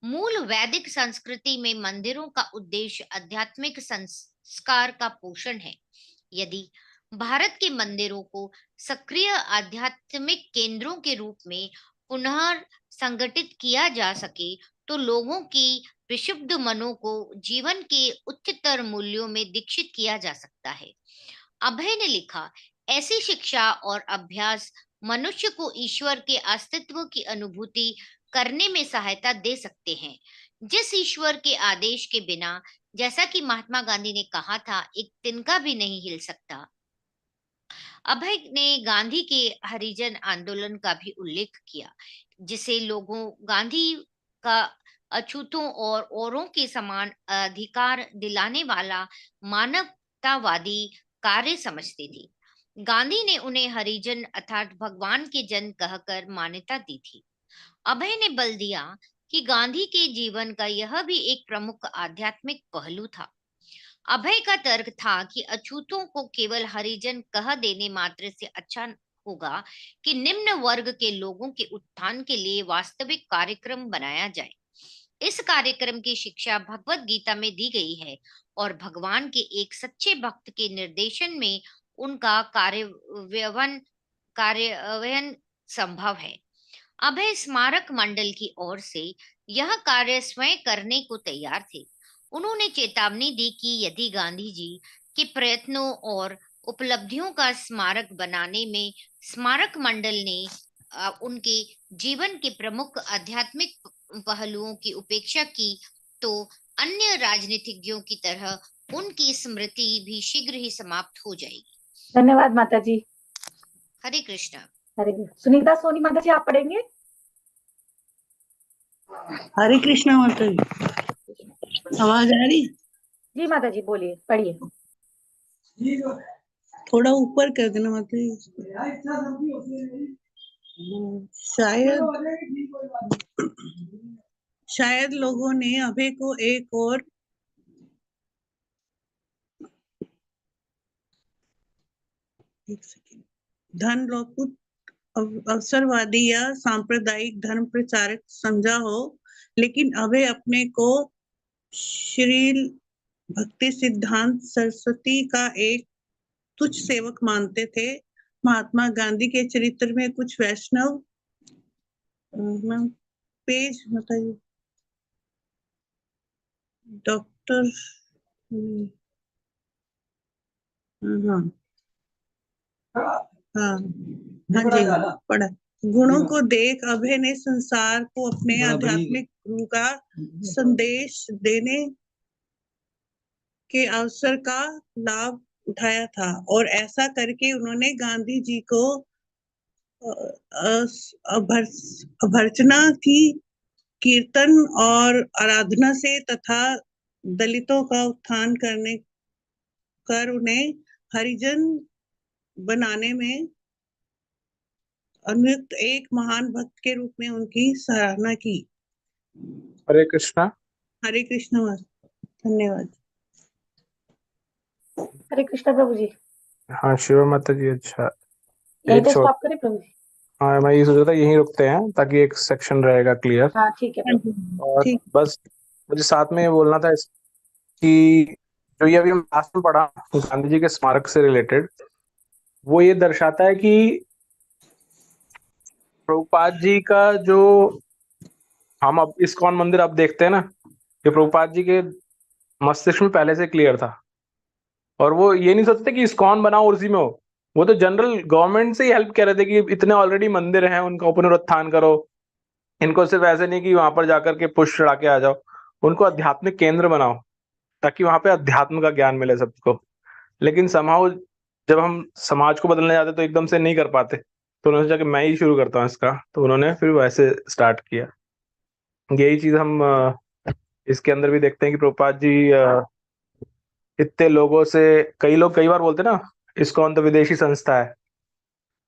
मूल वैदिक संस्कृति में मंदिरों का उद्देश्य आध्यात्मिक संस्कार का पोषण है। यदि भारत के मंदिरों को सक्रिय आध्यात्मिक केंद्रों के रूप में पुनः संगठित किया जा सके, तो लोगों की विशुद्ध मनों को जीवन के उच्चतर मूल्यों में दीक्षित किया जा सकता है। अभय ने लिखा, ऐसी शिक्षा और अभ्यास मनुष्य को ईश्वर के अस्तित्व की अनुभूति करने में सहायता दे सकते हैं, जिस ईश्वर के आदेश के बिना, जैसा कि महात्मा गांधी ने कहा था, एक तिनका भी नहीं हिल सकता। अभय ने गांधी के हरिजन आंदोलन का भी उल्लेख किया, जिसे लोगों गांधी का अछूतों और औरों के समान अधिकार दिलाने वाला मानवतावादी कार्य समझती थी। गांधी ने उन्हें हरिजन अर्थात भगवान के जन कहकर मान्यता दी थी। अभय ने बल दिया कि गांधी के जीवन का यह भी एक प्रमुख आध्यात्मिक पहलू था। अभय का तर्क था कि अछूतों को केवल हरिजन कह देने मात्र से अच्छा होगा कि निम्न वर्ग के लोगों के उत्थान के लिए वास्तविक कार्यक्रम बनाया जाए। इस कार्यक्रम की शिक्षा भगवत गीता में दी गई है और भगवान के एक सच्चे भक्त के निर्देशन में उनका कार्यान्वयन संभव है। अभय स्मारक मंडल की ओर से यह कार्य स्वयं करने को तैयार थे। उन्होंने चेतावनी दी कि यदि गांधी जी के प्रयत्नों और उपलब्धियों का स्मारक बनाने में स्मारक मंडल ने उनके जीवन के प्रमुख आध्यात्मिक पहलुओं की उपेक्षा की तो अन्य राजनीतिज्ञों की तरह उनकी स्मृति भी शीघ्र ही समाप्त हो जाएगी। धन्यवाद माता जी। हरे कृष्णा। हरे कृष्ण। सुनीता सोनी माता जी आप पढ़ेंगे? हरे कृष्णा माता जी, आवाज आ रही? जी माता जी बोलिए, पढ़िए। थोड़ा ऊपर कर देना माता जी। शायद लोगों ने अभय को एक और धन लोकुत अवसरवादी या सांप्रदायिक धर्म प्रचारक समझा हो, लेकिन अभय अपने को श्री भक्ति सिद्धांत सरस्वती का एक तुच्छ सेवक मानते थे। महात्मा गांधी के चरित्र में कुछ वैष्णव पेज बताइए डॉक्टर हाँ हाँ जी पढ़ा। गुणों को देख अभय ने संसार को अपने आध्यात्मिक गुरु का संदेश देने के अवसर का लाभ उठाया था और ऐसा करके उन्होंने गांधी जी को अभर्चना की, कीर्तन और आराधना से तथा दलितों का उत्थान करने कर उन्हें हरिजन बनाने में अनुयुक्त एक महान भक्त के रूप में उनकी सराहना की। हरे कृष्णा। हरे कृष्ण। धन्यवाद। हरे कृष्णा प्रभु जी। हाँ शिव माता जी। अच्छा यहीं एक पे छोट स्टॉप करें प्रभु जी? हाँ मैं ये सोच रहा था यहीं रुकते हैं ताकि एक सेक्शन रहेगा क्लियर। हाँ ठीक है प्रभु। और बस मुझे साथ में ये बोलना था कि जो ये अभी हम लास्ट में पढ़ा गांधी जी के स्मारक से रिलेटेड, वो ये दर्शाता है कि प्रभुपाद जी का जो हम अब इस्कॉन मंदिर अब देखते हैं ना, ये प्रभुपाद जी के मस्तिष्क में पहले से क्लियर था और वो ये नहीं सोचते कि इस्कॉन बनाओ और उसी में हो। वो तो जनरल गवर्नमेंट से ही हेल्प कर रहे थे कि इतने ऑलरेडी मंदिर हैं उनका पुनरुत्थान करो, इनको सिर्फ ऐसे नहीं कि वहां पर जाकर के पुष्प चढ़ा के आ जाओ, उनको आध्यात्मिक केंद्र बनाओ ताकि वहां पे अध्यात्म का ज्ञान मिले सबको। लेकिन समाव जब हम समाज को बदलने जाते तो एकदम से नहीं कर पाते, तो उन्होंने सोचा कि मैं ही शुरू करता हूँ इसका, तो उन्होंने फिर वैसे स्टार्ट किया। यही चीज हम इसके अंदर भी देखते हैं कि प्रभुपाद जी इतने लोगों से, कई लोग कई बार बोलते हैं ना इस्कॉन तो विदेशी संस्था है,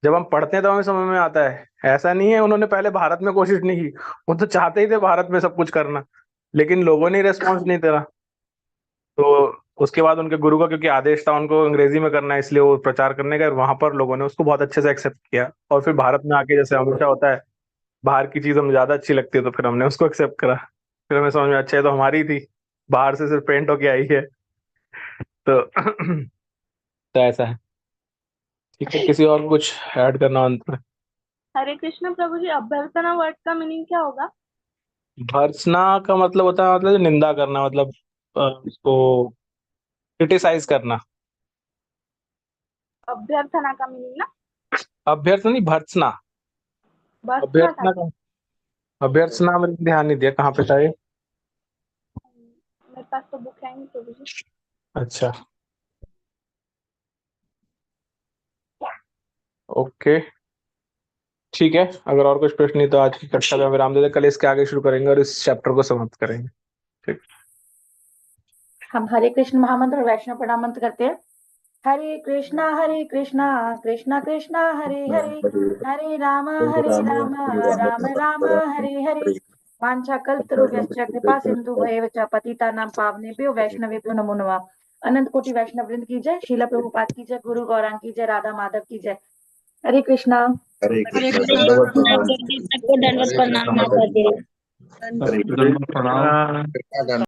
जब हम पढ़ते हैं तो हमें समझ में आता है ऐसा नहीं है। उन्होंने पहले भारत में कोशिश नहीं की, वो तो चाहते ही थे भारत में सब कुछ करना, लेकिन लोगों ने रेस्पॉन्स नहीं दिया। तो उसके बाद उनके गुरु का क्योंकि आदेश था उनको अंग्रेजी में करना है, इसलिए वो प्रचार करने गए, वहां पर लोगों ने उसको बहुत अच्छे से एक्सेप्ट किया और फिर भारत में आके जैसे हमेशा होता है बाहर की चीज हमें ज्यादा अच्छी लगती है तो फिर हमने उसको एक्सेप्ट करा। फिर हमें समझ में अच्छा है तो हमारी थी, बाहर से सिर्फ पेंट होके आई है। तो तो ऐसा है। ठीक है, किसी और कुछ ऐड करना अंत में? हरे कृष्ण प्रभु जी, अभ्यर्थना वर्ड का मीनिंग क्या होगा? भर्त्सना का मतलब होता है मतलब निंदा करना, मतलब उसको क्रिटिसाइज करना। अभ्यर्थना का मीनिंग ना? अभ्यर्थना नहीं, भर्त्सना। भर्त्सना अभ्यर्थना का, अभ्यर्थना में ध्यान नहीं दिया कहाँ पे था ये। मेरे पास तो बुक है नहीं प्रभु जी। अच्छा ओके ठीक है, अगर और कुछ प्रश्न नहीं तो आज की कक्षा में विराम देते, कल इसके आगे शुरू करेंगे और इस चैप्टर को समाप्त करेंगे। ठीक, हम हरे कृष्ण महामंत्र और वैष्णव प्रणाम मंत्र करते हैं। हरे कृष्णा कृष्णा कृष्णा हरे हरे, हरे राम राम राम हरे हरे। वांछा कल्पतरुभ्यश्च कृपा सिंधु भैरव पतितानां पावनेभ्यो वैष्णवेभ्यो नमो नमः। अनंत कोटि वैष्णव वृंद की जय, शीला प्रभुपाद की जय, गुरु गौरांग की जय, राधा माधव की जय। हरे कृष्णा। हरे हरे कृष्णा, कृष्णा। दंडवत प्रणाम। सबको दंडवत प्रणाम माता जी। दंडवत प्रणाम। हाँ।